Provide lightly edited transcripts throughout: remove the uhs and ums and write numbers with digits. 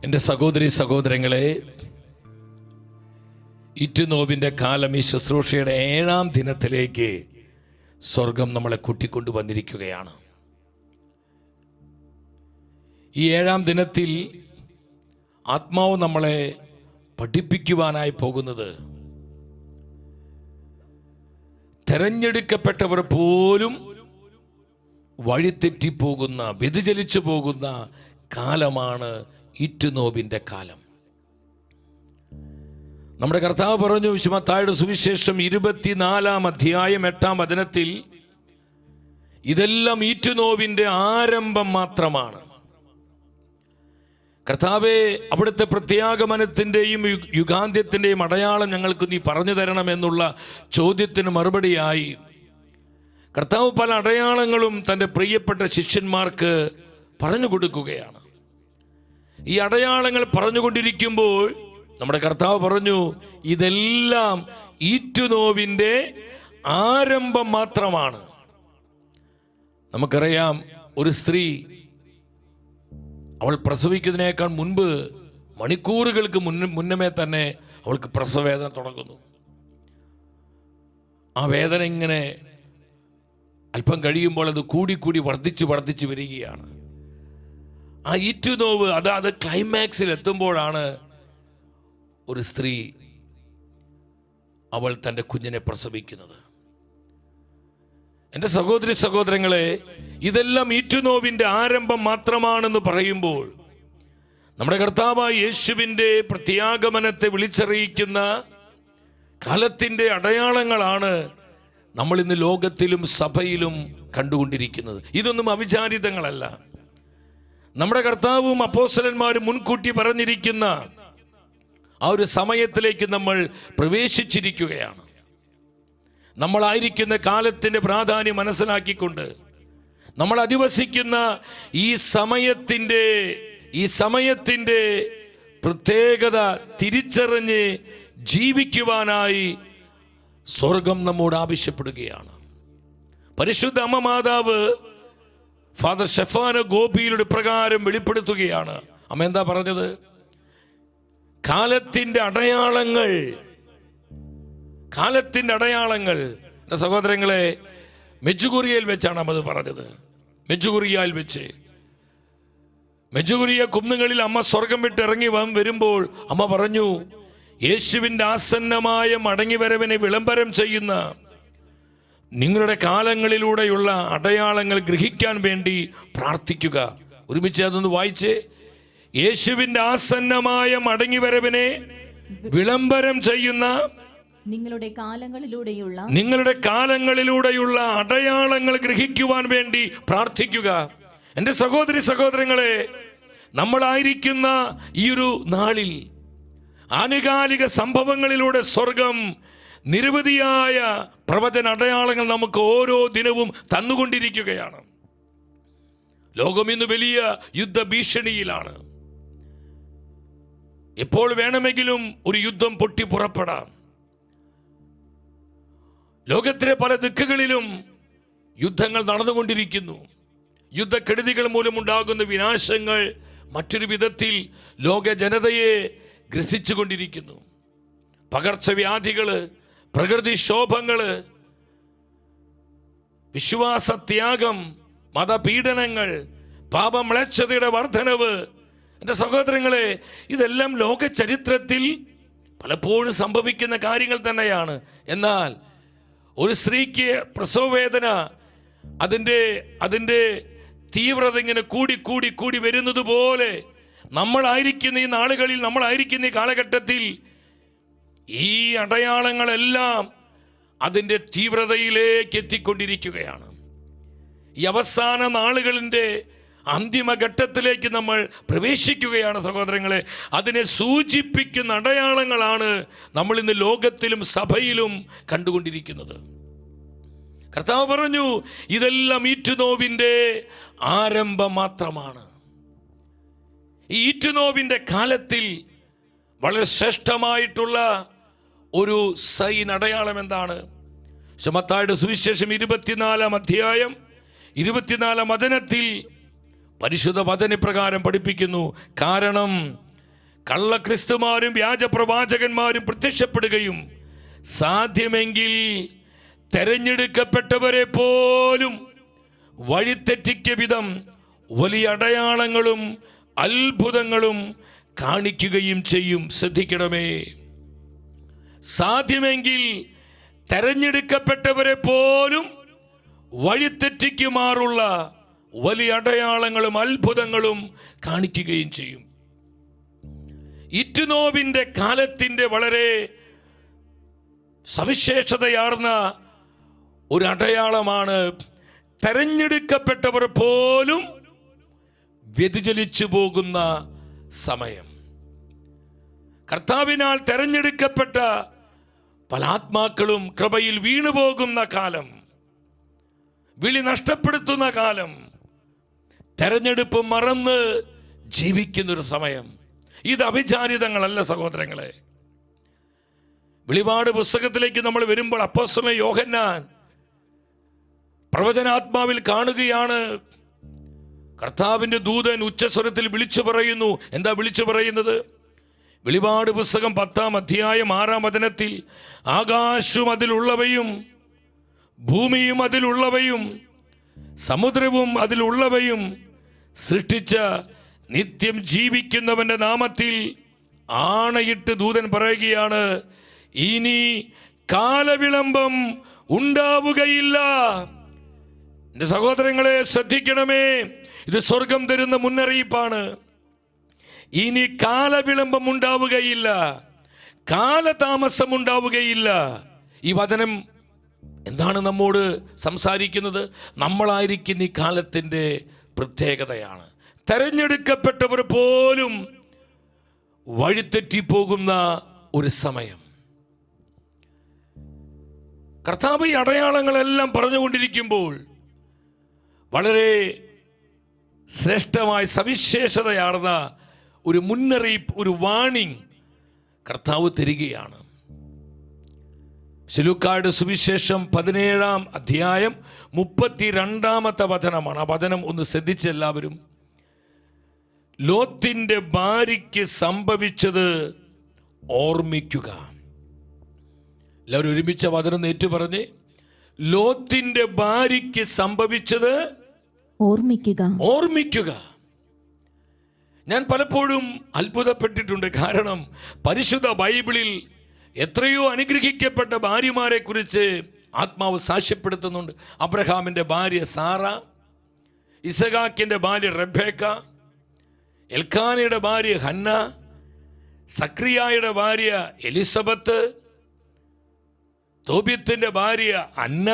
എൻ്റെ സഹോദരി സഹോദരങ്ങളെ, ഈറ്റുനോവിൻ്റെ കാലം ഈ ശുശ്രൂഷയുടെ 7-ാം ദിനത്തിലേക്ക് സ്വർഗം നമ്മളെ കൂട്ടിക്കൊണ്ടു വന്നിരിക്കുകയാണ്. ഈ 7-ാം ദിനത്തിൽ ആത്മാവ് നമ്മളെ പഠിപ്പിക്കുവാനായി പോകുന്നത്, തെരഞ്ഞെടുക്കപ്പെട്ടവർ പോലും വഴിതെറ്റിപ്പോകുന്ന, വ്യതിചലിച്ചു പോകുന്ന കാലമാണ് ഈറ്റുനോവിൻ്റെ കാലം. നമ്മുടെ കർത്താവ് പറഞ്ഞു, മത്തായിയുടെ സുവിശേഷം 24-ാം അധ്യായം 8-ാം വചനത്തിൽ, ഇതെല്ലാം ഈറ്റുനോവിൻ്റെ ആരംഭം മാത്രമാണ്. കർത്താവേ, അവിടുത്തെ പ്രത്യാഗമനത്തിൻ്റെയും യുഗാന്ത്യത്തിൻ്റെയും അടയാളം ഞങ്ങൾക്ക് നീ പറഞ്ഞു തരണമെന്നുള്ള ചോദ്യത്തിന് മറുപടിയായി കർത്താവ് പല അടയാളങ്ങളും തൻ്റെ പ്രിയപ്പെട്ട ശിഷ്യന്മാർക്ക് പറഞ്ഞു കൊടുക്കുകയാണ്. ഈ അടയാളങ്ങൾ പറഞ്ഞുകൊണ്ടിരിക്കുമ്പോൾ നമ്മുടെ കർത്താവ് പറഞ്ഞു, ഇതെല്ലാം ഈറ്റുനോവിൻ്റെ ആരംഭം മാത്രമാണ്. നമുക്കറിയാം, ഒരു സ്ത്രീ അവൾ പ്രസവിക്കുന്നതിനേക്കാൾ മുൻപ് മണിക്കൂറുകൾക്ക് മുന്നമേ തന്നെ അവൾക്ക് പ്രസവവേദന തുടങ്ങുന്നു. ആ വേദന ഇങ്ങനെ അല്പം കഴിയുമ്പോൾ അത് കൂടിക്കൂടി വർദ്ധിച്ച് വരികയാണ്. ആ ഈറ്റുനോവ് അത് ക്ലൈമാക്സിൽ എത്തുമ്പോഴാണ് ഒരു സ്ത്രീ അവൾ തൻ്റെ കുഞ്ഞിനെ പ്രസവിക്കുന്നത്. എൻ്റെ സഹോദരി സഹോദരങ്ങളെ, ഇതെല്ലാം ഈറ്റുനോവിൻ്റെ ആരംഭം മാത്രമാണെന്ന് പറയുമ്പോൾ നമ്മുടെ കർത്താവായ യേശുവിൻ്റെ പ്രത്യാഗമനത്തെ വിളിച്ചറിയിക്കുന്ന കാലത്തിൻ്റെ അടയാളങ്ങളാണ് നമ്മൾ ഇന്ന് ലോകത്തിലും സഭയിലും കണ്ടുകൊണ്ടിരിക്കുന്നത്. ഇതൊന്നും അവിചാരിതങ്ങളല്ല. നമ്മുടെ കർത്താവും അപ്പോസ്തലന്മാരും മുൻകൂട്ടി പറഞ്ഞിരിക്കുന്ന ആ ഒരു സമയത്തിലേക്ക് നമ്മൾ പ്രവേശിച്ചിരിക്കുകയാണ്. നമ്മളായിരിക്കുന്ന കാലത്തിൻ്റെ പ്രാധാന്യം മനസ്സിലാക്കിക്കൊണ്ട് നമ്മൾ അധിവസിക്കുന്ന ഈ സമയത്തിൻ്റെ പ്രത്യേകത തിരിച്ചറിഞ്ഞ് ജീവിക്കുവാനായി സ്വർഗം നമ്മോട് ആവശ്യപ്പെടുകയാണ്. പരിശുദ്ധ അമ്മ മാതാവ് ഫാദർ സ്റ്റെഫാനോ ഗോപിയിലൂടെ പ്രകാരം വെളിപ്പെടുത്തുകയാണ്. അമ്മ എന്താ പറഞ്ഞത്? കാലത്തിൻ്റെ അടയാളങ്ങൾ. എൻ്റെ സഹോദരങ്ങളെ, മെജുഗുറിയയിൽ വെച്ചാണ് അമ്മ അത് പറഞ്ഞത്. മെജുഗുറിയ കുന്നുകളിൽ അമ്മ സ്വർഗം വിട്ട് ഇറങ്ങി വരുമ്പോൾ അമ്മ പറഞ്ഞു, യേശുവിൻ്റെ ആസന്നമായ മടങ്ങിവരവിനെ വിളംബരം ചെയ്യുന്ന നിങ്ങളുടെ കാലങ്ങളിലൂടെയുള്ള അടയാളങ്ങൾ ഗ്രഹിക്കാൻ വേണ്ടി പ്രാർത്ഥിക്കുക. ഒരുമിച്ച് അതൊന്ന് വായിച്ച്. യേശുവിൻ്റെ ആസന്നമായ മടങ്ങിവരവിനെ വിളംബരം ചെയ്യുന്ന നിങ്ങളുടെ കാലങ്ങളിലൂടെയുള്ള അടയാളങ്ങൾ ഗ്രഹിക്കുവാൻ വേണ്ടി പ്രാർത്ഥിക്കുക. എൻ്റെ സഹോദരി സഹോദരങ്ങളെ, നമ്മളായിരിക്കുന്ന ഈ ഒരു നാളിൽ ആനുകാലിക സംഭവങ്ങളിലൂടെ സ്വർഗം നിരവധിയായ പ്രവചന അടയാളങ്ങൾ നമുക്ക് ഓരോ ദിനവും തന്നുകൊണ്ടിരിക്കുകയാണ്. ലോകം ഇന്ന് വലിയ യുദ്ധഭീഷണിയിലാണ്. എപ്പോൾ വേണമെങ്കിലും ഒരു യുദ്ധം പൊട്ടി പുറപ്പെടാം. ലോകത്തിലെ പല ദിക്കുകളിലും യുദ്ധങ്ങൾ നടന്നുകൊണ്ടിരിക്കുന്നു. യുദ്ധക്കെടുതികൾ മൂലമുണ്ടാകുന്ന വിനാശങ്ങൾ മറ്റൊരു വിധത്തിൽ ലോക ജനതയെ ഗ്രസിച്ചുകൊണ്ടിരിക്കുന്നു. പകർച്ചവ്യാധികള്, പ്രകൃതിക്ഷോഭങ്ങള്, വിശ്വാസത്യാഗം, മതപീഡനങ്ങൾ, പാപമ്ലേച്ഛതയുടെ വർധനവ്. എൻ്റെ സഹോദരങ്ങളെ, ഇതെല്ലാം ലോക ചരിത്രത്തിൽ പലപ്പോഴും സംഭവിക്കുന്ന കാര്യങ്ങൾ തന്നെയാണ്. എന്നാൽ ഒരു സ്ത്രീക്ക് പ്രസവവേദന അതിൻ്റെ തീവ്രത ഇങ്ങനെ കൂടി വരുന്നത് പോലെ നമ്മളായിരിക്കുന്ന ഈ നാളുകളിൽ, നമ്മളായിരിക്കുന്ന ഈ കാലഘട്ടത്തിൽ ഈ അടയാളങ്ങളെല്ലാം അതിൻ്റെ തീവ്രതയിലേക്ക് എത്തിക്കൊണ്ടിരിക്കുകയാണ്. ഈ അവസാന നാളുകളിൻ്റെ അന്തിമഘട്ടത്തിലേക്ക് നമ്മൾ പ്രവേശിക്കുകയാണ് സഹോദരങ്ങളെ. അതിനെ സൂചിപ്പിക്കുന്ന അടയാളങ്ങളാണ് നമ്മൾ ഇന്ന് ലോകത്തിലും സഭയിലും കണ്ടുകൊണ്ടിരിക്കുന്നത്. കർത്താവ് പറഞ്ഞു, ഇതെല്ലാം ഈറ്റുനോവിൻ്റെ ആരംഭം മാത്രമാണ്. ഈ ഈറ്റുനോവിൻ്റെ കാലത്തിൽ വളരെ ശ്രേഷ്ഠമായിട്ടുള്ള ഒരു സൈൻ അടയാളം എന്താണ്? മത്തായിയുടെ സുവിശേഷം 24-ാം അധ്യായം 24-ാം വചനത്തിൽ പരിശുദ്ധ വചനപ്രകാരം പഠിപ്പിക്കുന്നു. കാരണം കള്ളക്രിസ്തുമാരും വ്യാജ പ്രവാചകന്മാരും പ്രത്യക്ഷപ്പെടുകയും സാധ്യമെങ്കിൽ തെരഞ്ഞെടുക്കപ്പെട്ടവരെ പോലും വഴിതെറ്റിക്ക വിധം വലിയ അടയാളങ്ങളും അത്ഭുതങ്ങളും കാണിക്കുകയും ചെയ്യും. ശ്രദ്ധിക്കണമേ. സാധ്യമെങ്കിൽ തെരഞ്ഞെടുക്കപ്പെട്ടവരെ പോലും വഴിതെറ്റിക്കുമാറുള്ള വലിയ അടയാളങ്ങളും അത്ഭുതങ്ങളും കാണിക്കുകയും ചെയ്യും. ഇറ്റുനോവിൻ്റെ കാലത്തിൻ്റെ വളരെ സവിശേഷതയാർന്ന ഒരു അടയാളമാണ് തെരഞ്ഞെടുക്കപ്പെട്ടവർ പോലും വ്യതിചലിച്ചു പോകുന്ന സമയം. കർത്താവിനാൽ തെരഞ്ഞെടുക്കപ്പെട്ട പല ആത്മാക്കളും കൃപയിൽ വീണുപോകുന്ന കാലം, വിളി നഷ്ടപ്പെടുത്തുന്ന കാലം, തെരഞ്ഞെടുപ്പ് മറന്ന് ജീവിക്കുന്നൊരു സമയം. ഇത് അവിചാരിതങ്ങളല്ല സഹോദരങ്ങളെ. വെളിപാട് പുസ്തകത്തിലേക്ക് നമ്മൾ വരുമ്പോൾ അപ്പോസ്തലൻ യോഹന്നാൻ പ്രവചനാത്മാവിൽ കാണുകയാണ്, കർത്താവിൻ്റെ ദൂതൻ ഉച്ചസ്വരത്തിൽ വിളിച്ചു പറയുന്നു. എന്താ വിളിച്ചു പറയുന്നത്? വെളിപാട് പുസ്തകം 10-ാം അധ്യായം 6-ാം വചനത്തിൽ, ആകാശവും അതിലുള്ളവയും ഭൂമിയും അതിലുള്ളവയും സമുദ്രവും അതിലുള്ളവയും സൃഷ്ടിച്ച നിത്യം ജീവിക്കുന്നവൻ്റെ നാമത്തിൽ ആണയിട്ട് ദൂതൻ പറയുകയാണ്, ഇനി കാലവിളംബം ഉണ്ടാവുകയില്ല. എൻ്റെ സഹോദരങ്ങളെ ശ്രദ്ധിക്കണമേ, ഇത് സ്വർഗം തരുന്ന മുന്നറിയിപ്പാണ്. ഇനി കാലവിളംബം ഉണ്ടാവുകയില്ല, കാലതാമസം ഉണ്ടാവുകയില്ല. ഈ വചനം എന്താണ് നമ്മോട് സംസാരിക്കുന്നത്? നമ്മളായിരിക്കുന്ന ഈ കാലത്തിൻ്റെ പ്രത്യേകതയാണ്. തെരഞ്ഞെടുക്കപ്പെട്ടവർ പോലും വഴിതെറ്റിപ്പോകുന്ന ഒരു സമയം. കർത്താവ് ഈ അടയാളങ്ങളെല്ലാം പറഞ്ഞുകൊണ്ടിരിക്കുമ്പോൾ വളരെ ശ്രേഷ്ഠമായ സവിശേഷതയാർന്ന ഒരു മുന്നറിയിപ്പ്, ഒരു വാണിംഗ് കർത്താവ് തരികയാണ്. ശിലൂക്കായുടെ സുവിശേഷം 17-ാം അധ്യായം 32-ാമത്തെ വചനമാണ്. ആ വചനം ഒന്ന് ശ്രദ്ധിച്ച് എല്ലാവരും. ലോത്തിന്റെ ഭാര്യയ്ക്ക് സംഭവിച്ചത് ഓർമ്മിക്കുക. എല്ലാവരും ഒരുമിച്ച വചനം ഏറ്റു പറഞ്ഞ്, ലോത്തിന്റെ ഭാര്യയ്ക്ക് സംഭവിച്ചത് ഓർമ്മിക്കുക. ഓർമ്മിക്കുക. ഞാൻ പലപ്പോഴും അത്ഭുതപ്പെട്ടിട്ടുണ്ട്. കാരണം പരിശുദ്ധ ബൈബിളിൽ എത്രയോ അനുഗ്രഹിക്കപ്പെട്ട ഭാര്യമാരെ കുറിച്ച് ആത്മാവ് സാക്ഷ്യപ്പെടുത്തുന്നുണ്ട്. അബ്രഹാമിൻ്റെ ഭാര്യ സാറ, ഇസഹാക്കിൻ്റെ ഭാര്യ റെബേക്ക, എൽക്കാനയുടെ ഭാര്യ ഹന്ന, സക്രിയായുടെ ഭാര്യ എലിസബത്ത്, തോബിയത്തിൻ്റെ ഭാര്യ അന്ന.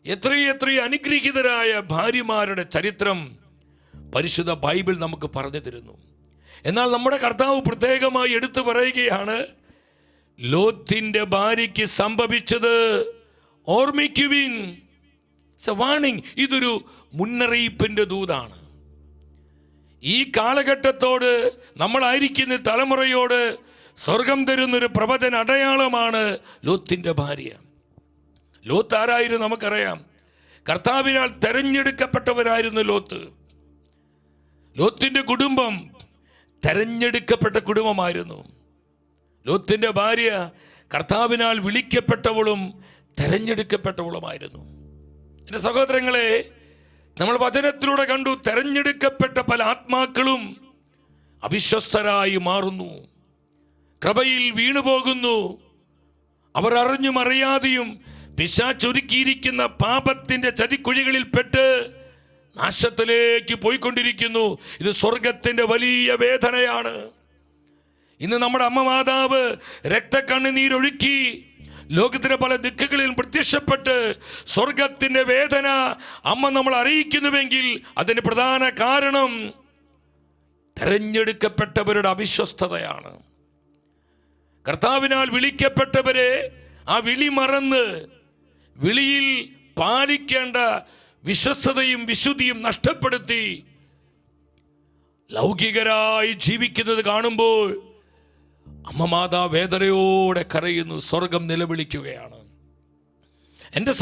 എത്രയെത്രയോ അനുഗ്രഹീതരായ ഭാര്യമാരുടെ ചരിത്രം പരിശുദ്ധ ബൈബിൾ നമുക്ക് പറഞ്ഞു തരുന്നു. എന്നാൽ നമ്മുടെ കർത്താവ് പ്രത്യേകമായി എടുത്തു പറയുകയാണ്, ലോത്തിന്റെ ഭാര്യയ്ക്ക് സംഭവിച്ചത് ഓർമ്മിക്കുവിൻ. വാണിംഗ്. ഇതൊരു മുന്നറിയിപ്പിന്റെ ദൂതാണ്. ഈ കാലഘട്ടത്തോട്, നമ്മളായിരിക്കുന്ന തലമുറയോട് സ്വർഗം തരുന്നൊരു പ്രവചന അടയാളമാണ് ലോത്തിന്റെ ഭാര്യ. ലോത്ത് ആരായിരുന്നു നമുക്കറിയാം. കർത്താവിനാൽ തെരഞ്ഞെടുക്കപ്പെട്ടവരായിരുന്നു ലോത്ത്. ലോത്തിന്റെ കുടുംബം തെരഞ്ഞെടുക്കപ്പെട്ട കുടുംബമായിരുന്നു. ലോത്തിന്റെ ഭാര്യ കർത്താവിനാൽ വിളിക്കപ്പെട്ടവളും തെരഞ്ഞെടുക്കപ്പെട്ടവളുമായിരുന്നു. എൻ്റെ സഹോദരങ്ങളെ, നമ്മൾ വചനത്തിലൂടെ കണ്ടു, തെരഞ്ഞെടുക്കപ്പെട്ട പല ആത്മാക്കളും അവിശ്വസ്തരായി മാറുന്നു, കൃപയിൽ വീണുപോകുന്നു. അവർ അറിഞ്ഞും അറിയാതെയും പിശാചൊരുക്കിയിരിക്കുന്ന പാപത്തിന്റെ ചതിക്കുഴികളിൽപ്പെട്ട് നാശത്തിലേക്ക് പോയിക്കൊണ്ടിരിക്കുന്നു. ഇത് സ്വർഗത്തിന്റെ വലിയ വേദനയാണ്. ഇന്ന് നമ്മുടെ അമ്മ മാതാവ് രക്തക്കണ്ണുനീരൊഴുക്കി ലോകത്തിന്റെ പല ദിക്കുകളിൽ പ്രത്യക്ഷപ്പെട്ട് സ്വർഗത്തിന്റെ വേദന അമ്മ നമ്മൾ അറിയിക്കുന്നുവെങ്കിൽ അതിന് പ്രധാന കാരണം തെരഞ്ഞെടുക്കപ്പെട്ടവരുടെ അവിശ്വസ്തതയാണ്. കർത്താവിനാൽ വിളിക്കപ്പെട്ടവരെ ആ വിളി മറന്ന് വിളിയിൽ പാലിക്കേണ്ട വിശ്വസ്തതയും വിശുദ്ധിയും നഷ്ടപ്പെടുത്തി ലൗകികരായി ജീവിക്കുന്നത് കാണുമ്പോൾ അമ്മ മാതാ വേദനയോടെ കരയുന്നു, സ്വർഗം നിലവിളിക്കുകയാണ്. എൻ്റെ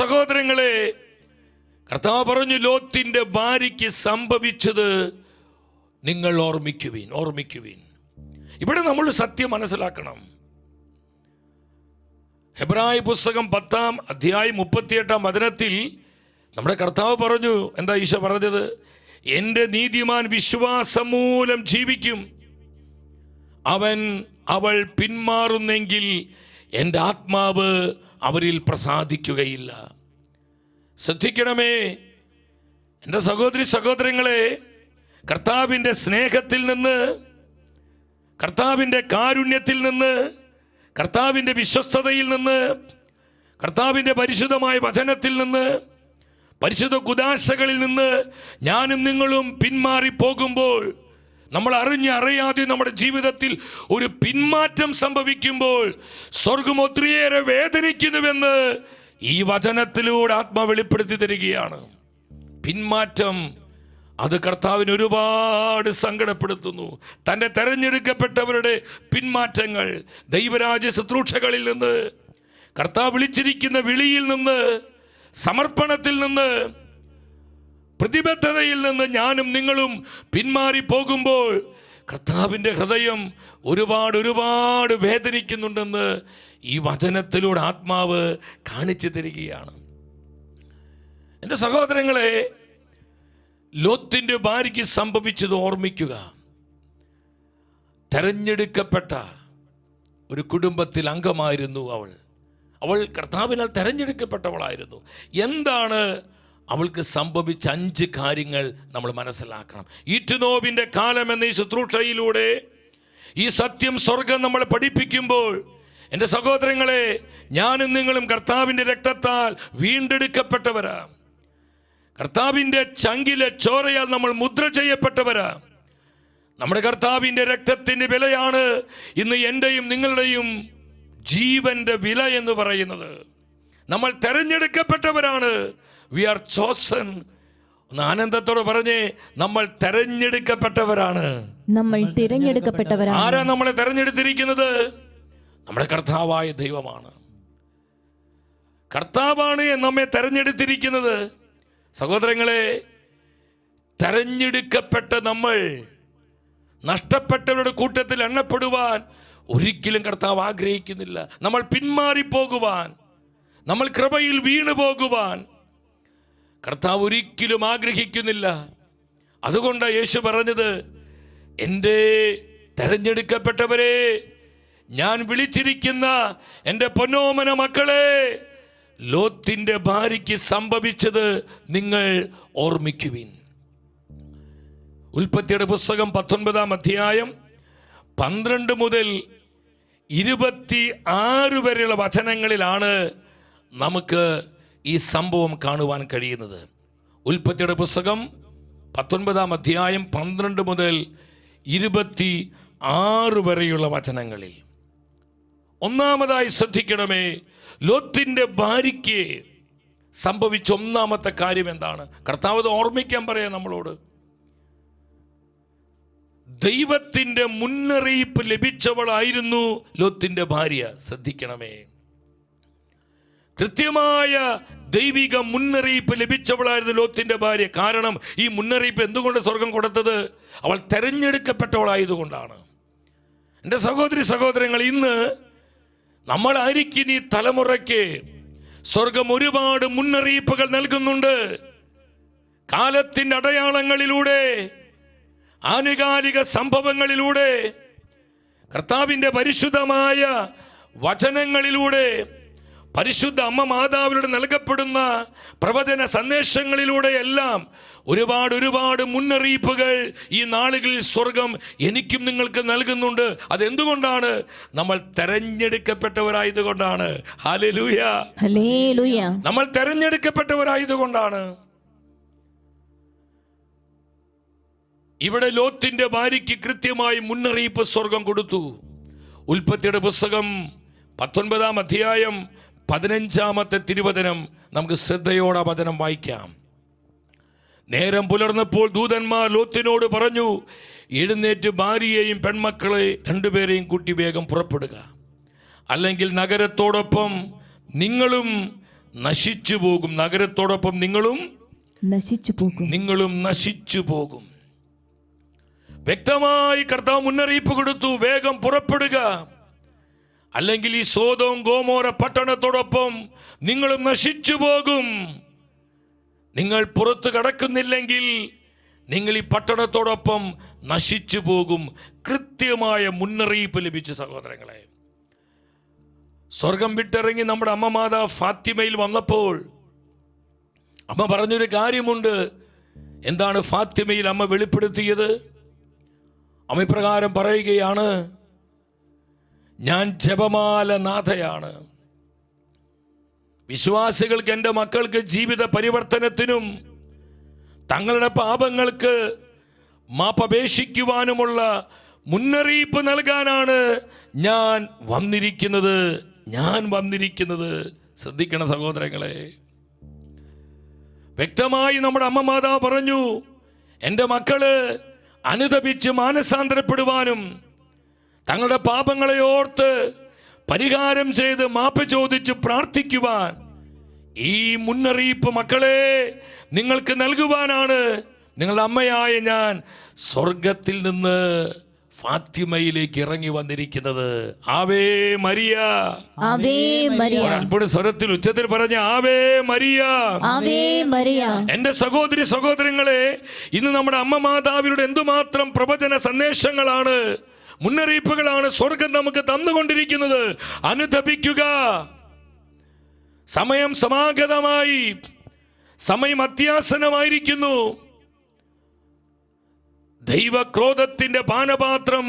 നിങ്ങൾ ഓർമ്മിക്കുവിൻ, ഓർമ്മിക്കുവിൻ. ഇവിടെ നമ്മൾ സത്യം മനസ്സിലാക്കണം. ഹെബ്രായ പുസ്തകം 10-ാം അധ്യായം 38-ാം വചനത്തിൽ നമ്മുടെ കർത്താവ് പറഞ്ഞു, എന്താ ഈശോ പറഞ്ഞത്? എൻ്റെ നീതിമാൻ വിശ്വാസം മൂലം ജീവിക്കും, അവൾ പിന്മാറുന്നെങ്കിൽ എൻ്റെ ആത്മാവ് അവരിൽ പ്രസാദിക്കുകയില്ല. ശ്രദ്ധിക്കണമേ എൻ്റെ സഹോദരി സഹോദരങ്ങളെ, കർത്താവിൻ്റെ സ്നേഹത്തിൽ നിന്ന്, കർത്താവിൻ്റെ കാരുണ്യത്തിൽ നിന്ന്, കർത്താവിൻ്റെ വിശ്വസ്തതയിൽ നിന്ന്, കർത്താവിൻ്റെ പരിശുദ്ധമായ വചനത്തിൽ നിന്ന്, പരിശുദ്ധ കുദാശകളിൽ നിന്ന് ഞാനും നിങ്ങളും പിന്മാറിപ്പോകുമ്പോൾ, നമ്മൾ അറിയാതെ നമ്മുടെ ജീവിതത്തിൽ ഒരു പിന്മാറ്റം സംഭവിക്കുമ്പോൾ സ്വർഗം ഒത്തിരിയേറെ വേദനിക്കുന്നുവെന്ന് ഈ വചനത്തിലൂടെ ആത്മാവ് വെളിപ്പെടുത്തി തരികയാണ്. പിന്മാറ്റം അത് കർത്താവിന് ഒരുപാട് സങ്കടപ്പെടുത്തുന്നു. തൻ്റെ തെരഞ്ഞെടുക്കപ്പെട്ടവരുടെ പിന്മാറ്റങ്ങൾ, ദൈവരാജ്യ ശുശ്രൂഷകളിൽ നിന്ന്, കർത്താവ് വിളിച്ചിരിക്കുന്ന വിളിയിൽ നിന്ന്, സമർപ്പണത്തിൽ നിന്ന്, പ്രതിബദ്ധതയിൽ നിന്ന് ഞാനും നിങ്ങളും പിന്മാറിപ്പോകുമ്പോൾ കർത്താവിൻ്റെ ഹൃദയം ഒരുപാട് വേദനിക്കുന്നുണ്ടെന്ന് ഈ വചനത്തിലൂടെ ആത്മാവ് കാണിച്ചു തരികയാണ്. എൻ്റെ സഹോദരങ്ങളെ, ലോത്തിൻ്റെ ഭാര്യയ്ക്ക് സംഭവിച്ചത് ഓർമ്മിക്കുക. തെരഞ്ഞെടുക്കപ്പെട്ട ഒരു കുടുംബത്തിൽ അംഗമായിരുന്നു അവൾ കർത്താവിനാൽ തെരഞ്ഞെടുക്കപ്പെട്ടവളായിരുന്നു. എന്താണ് അവൾക്ക് സംഭവിച്ച 5 കാര്യങ്ങൾ നമ്മൾ മനസ്സിലാക്കണം. ഈറ്റുനോവിൻ്റെ കാലം എന്ന ഈ ശുശ്രൂഷയിലൂടെ ഈ സത്യം സ്വർഗം നമ്മളെ പഠിപ്പിക്കുമ്പോൾ, എൻ്റെ സഹോദരങ്ങളെ, ഞാനും നിങ്ങളും കർത്താവിൻ്റെ രക്തത്താൽ വീണ്ടെടുക്കപ്പെട്ടവരാ. കർത്താവിൻ്റെ ചങ്കിലെ ചോരയാൽ നമ്മൾ മുദ്ര ചെയ്യപ്പെട്ടവരാ. നമ്മുടെ കർത്താവിൻ്റെ രക്തത്തിൻ്റെ വിലയാണ് ഇന്ന് എൻ്റെയും നിങ്ങളുടെയും ജീവന്റെ വില എന്ന് പറയുന്നത്. നമ്മൾ തെരഞ്ഞെടുക്കപ്പെട്ടവരാണ്. V R chosen. ഒന്ന് ആനന്ദത്തോടെ പറഞ്ഞേ, നമ്മൾ തെരഞ്ഞെടുക്കപ്പെട്ടവരാണ്. നമ്മൾ തിരഞ്ഞെടുക്കപ്പെട്ടവരാണ്. ആരാ നമ്മളെ തെരഞ്ഞെടുത്തിരിക്കുന്നത്? നമ്മുടെ കർത്താവായ ദൈവമാണ്. കർത്താവാണ് നമ്മെ തെരഞ്ഞെടുത്തിരിക്കുന്നത്. സഹോദരങ്ങളെ, തെരഞ്ഞെടുക്കപ്പെട്ട നമ്മൾ നഷ്ടപ്പെട്ടവരുടെ കൂട്ടത്തിൽ എണ്ണപ്പെടുവാൻ ഒരിക്കലും കർത്താവ് ആഗ്രഹിക്കുന്നില്ല. നമ്മൾ പിന്മാറിപ്പോകുവാൻ, നമ്മൾ കൃപയിൽ വീണു പോകുവാൻ കർത്താവ് ഒരിക്കലും ആഗ്രഹിക്കുന്നില്ല. അതുകൊണ്ട് യേശു പറഞ്ഞത്, എൻ്റെ തെരഞ്ഞെടുക്കപ്പെട്ടവരെ, ഞാൻ വിളിച്ചിരിക്കുന്ന എൻ്റെ പൊന്നോമന മക്കളെ, ലോത്തിൻ്റെ ഭാര്യയ്ക്ക് സംഭവിച്ചത് നിങ്ങൾ ഓർമ്മിക്കുവിൻ. ഉൽപ്പത്തിയുടെ പുസ്തകം 19-ാം അധ്യായം 12 മുതൽ 26 വരെയുള്ള വചനങ്ങളിലാണ് നമുക്ക് ഈ സംഭവം കാണുവാൻ കഴിയുന്നത്. ഉൽപ്പത്തിയുടെ പുസ്തകം 19-ാം അധ്യായം 12 മുതൽ 26 വരെയുള്ള വചനങ്ങളിൽ ഒന്നാമതായി ശ്രദ്ധിക്കണമേ, ലോത്തിൻ്റെ ഭാര്യയ്ക്ക് സംഭവിച്ച ഒന്നാമത്തെ കാര്യം എന്താണ്? കർത്താവ് അത് ഓർമ്മിക്കാൻ പറയാം നമ്മളോട്. ദൈവത്തിൻ്റെ മുന്നറിയിപ്പ് ലഭിച്ചവളായിരുന്നു ലോത്തിൻ്റെ ഭാര്യ. ശ്രദ്ധിക്കണമേ, കൃത്യമായ ദൈവിക മുന്നറിയിപ്പ് ലഭിച്ചവളായിരുന്നു ലോത്തിൻ്റെ ഭാര്യ. കാരണം ഈ മുന്നറിയിപ്പ് എന്തുകൊണ്ട് സ്വർഗം കൊടുത്തത്? അവൾ തെരഞ്ഞെടുക്കപ്പെട്ടവളായതുകൊണ്ടാണ്. എൻ്റെ സഹോദരി സഹോദരങ്ങൾ, ഇന്ന് നമ്മളായിരിക്കും ഈ തലമുറയ്ക്ക് സ്വർഗം ഒരുപാട് മുന്നറിയിപ്പുകൾ നൽകുന്നുണ്ട്. കാലത്തിൻ്റെ അടയാളങ്ങളിലൂടെ, ആനുകാലിക സംഭവങ്ങളിലൂടെ, കർത്താവിൻ്റെ പരിശുദ്ധമായ വചനങ്ങളിലൂടെ, പരിശുദ്ധ അമ്മ മാതാവിലൂടെ നൽകപ്പെടുന്ന പ്രവചന സന്ദേശങ്ങളിലൂടെ എല്ലാം ഒരുപാട് മുന്നറിയിപ്പുകൾ ഈ നാളുകളിൽ സ്വർഗം എനിക്കും നിങ്ങൾക്ക് നൽകുന്നുണ്ട്. അതെന്തുകൊണ്ടാണ്? നമ്മൾ തെരഞ്ഞെടുക്കപ്പെട്ടവരായതുകൊണ്ടാണ്. Hallelujah, hallelujah. നമ്മൾ തെരഞ്ഞെടുക്കപ്പെട്ടവരായതുകൊണ്ടാണ്. ഇവിടെ ലോത്തിന്റെ ഭാര്യയ്ക്ക് കൃത്യമായി മുന്നറിയിപ്പ് സ്വർഗം കൊടുത്തു. ഉൽപ്പത്തിയുടെ പുസ്തകം 19-ാം അധ്യായം 15-ാമത്തെ തിരുവചനം നമുക്ക് ശ്രദ്ധയോടെ വചനം വായിക്കാം. നേരം പുലർന്നപ്പോൾ ദൂതന്മാർ ലോത്തിനോട് പറഞ്ഞു, എഴുന്നേറ്റ് ഭാര്യയെയും പെൺമക്കളെ 2 പേരെയും കൂട്ടി വേഗം പുറപ്പെടുക, അല്ലെങ്കിൽ നഗരത്തോടൊപ്പം നിങ്ങളും നശിച്ചു പോകും. നഗരത്തോടൊപ്പം നിങ്ങളും നശിച്ചു പോകും. വ്യക്തമായി കർത്താവ് മുന്നറിയിപ്പ് കൊടുത്തു, വേഗം പുറപ്പെടുക, അല്ലെങ്കിൽ ഈ സോദോം ഗോമോര പട്ടണത്തോടൊപ്പം നിങ്ങളും നശിച്ചു പോകും. നിങ്ങൾ പുറത്തു കടക്കുന്നില്ലെങ്കിൽ നിങ്ങൾ ഈ പട്ടണത്തോടൊപ്പം നശിച്ചു പോകും. കൃത്യമായ മുന്നറിയിപ്പ് ലഭിച്ചു സഹോദരങ്ങളെ. സ്വർഗം വിട്ടിറങ്ങി നമ്മുടെ അമ്മ മാതാവ് ഫാത്തിമയിൽ വന്നപ്പോൾ അമ്മ പറഞ്ഞൊരു കാര്യമുണ്ട്. എന്താണ് ഫാത്തിമയിൽ അമ്മ വെളിപ്പെടുത്തിയത്? അമ്മ ഇപ്രകാരം പറയുകയാണ്, ഞാൻ ജപമാല നാഥയാണ്. വിശ്വാസികൾക്ക്, എൻ്റെ മക്കൾക്ക് ജീവിത പരിവർത്തനത്തിനും തങ്ങളുടെ പാപങ്ങൾക്ക് മാപ്പപേക്ഷിക്കുവാനുമുള്ള മുന്നറിയിപ്പ് നൽകാനാണ് ഞാൻ വന്നിരിക്കുന്നത്. ശ്രദ്ധിക്കണം സഹോദരങ്ങളെ. വ്യക്തമായി നമ്മുടെ അമ്മ മാതാവ് പറഞ്ഞു, എൻ്റെ മക്കള് അനുതപിച്ച് മാനസാന്തരപ്പെടുവാനും തങ്ങളുടെ പാപങ്ങളെ ഓർത്ത് പരിഹാരം ചെയ്ത് മാപ്പ് ചോദിച്ച് പ്രാർത്ഥിക്കുവാൻ ഈ മുന്നറിയിപ്പ് മക്കളെ നിങ്ങൾക്ക് നൽകുവാനാണ് നിങ്ങളുടെ അമ്മയായ ഞാൻ സ്വർഗത്തിൽ നിന്ന് ഫാത്തിമയിലേക്ക് ഇറങ്ങി വന്നിരിക്കുന്നത്. Ave Maria, Ave Maria. അല്പം സ്വരത്തിൽ ഉച്ചത്തിൽ പറഞ്ഞ ആവേ മരിയ, ആവേ മരിയ. എന്റെ സഹോദരങ്ങളെ, ഇന്ന് നമ്മുടെ അമ്മ മാതാവിലൂടെ എന്തുമാത്രം പ്രവചന സന്ദേശങ്ങളാണ്, മുന്നറിയിപ്പുകളാണ് സ്വർഗം നമുക്ക് തന്നുകൊണ്ടിരിക്കുന്നത്. അനുതപിക്കുക, സമയം സമാഗതമായി, സമയം അത്യാസന്നമായിരിക്കുന്നു. ദൈവക്രോധത്തിന്റെ പാനപാത്രം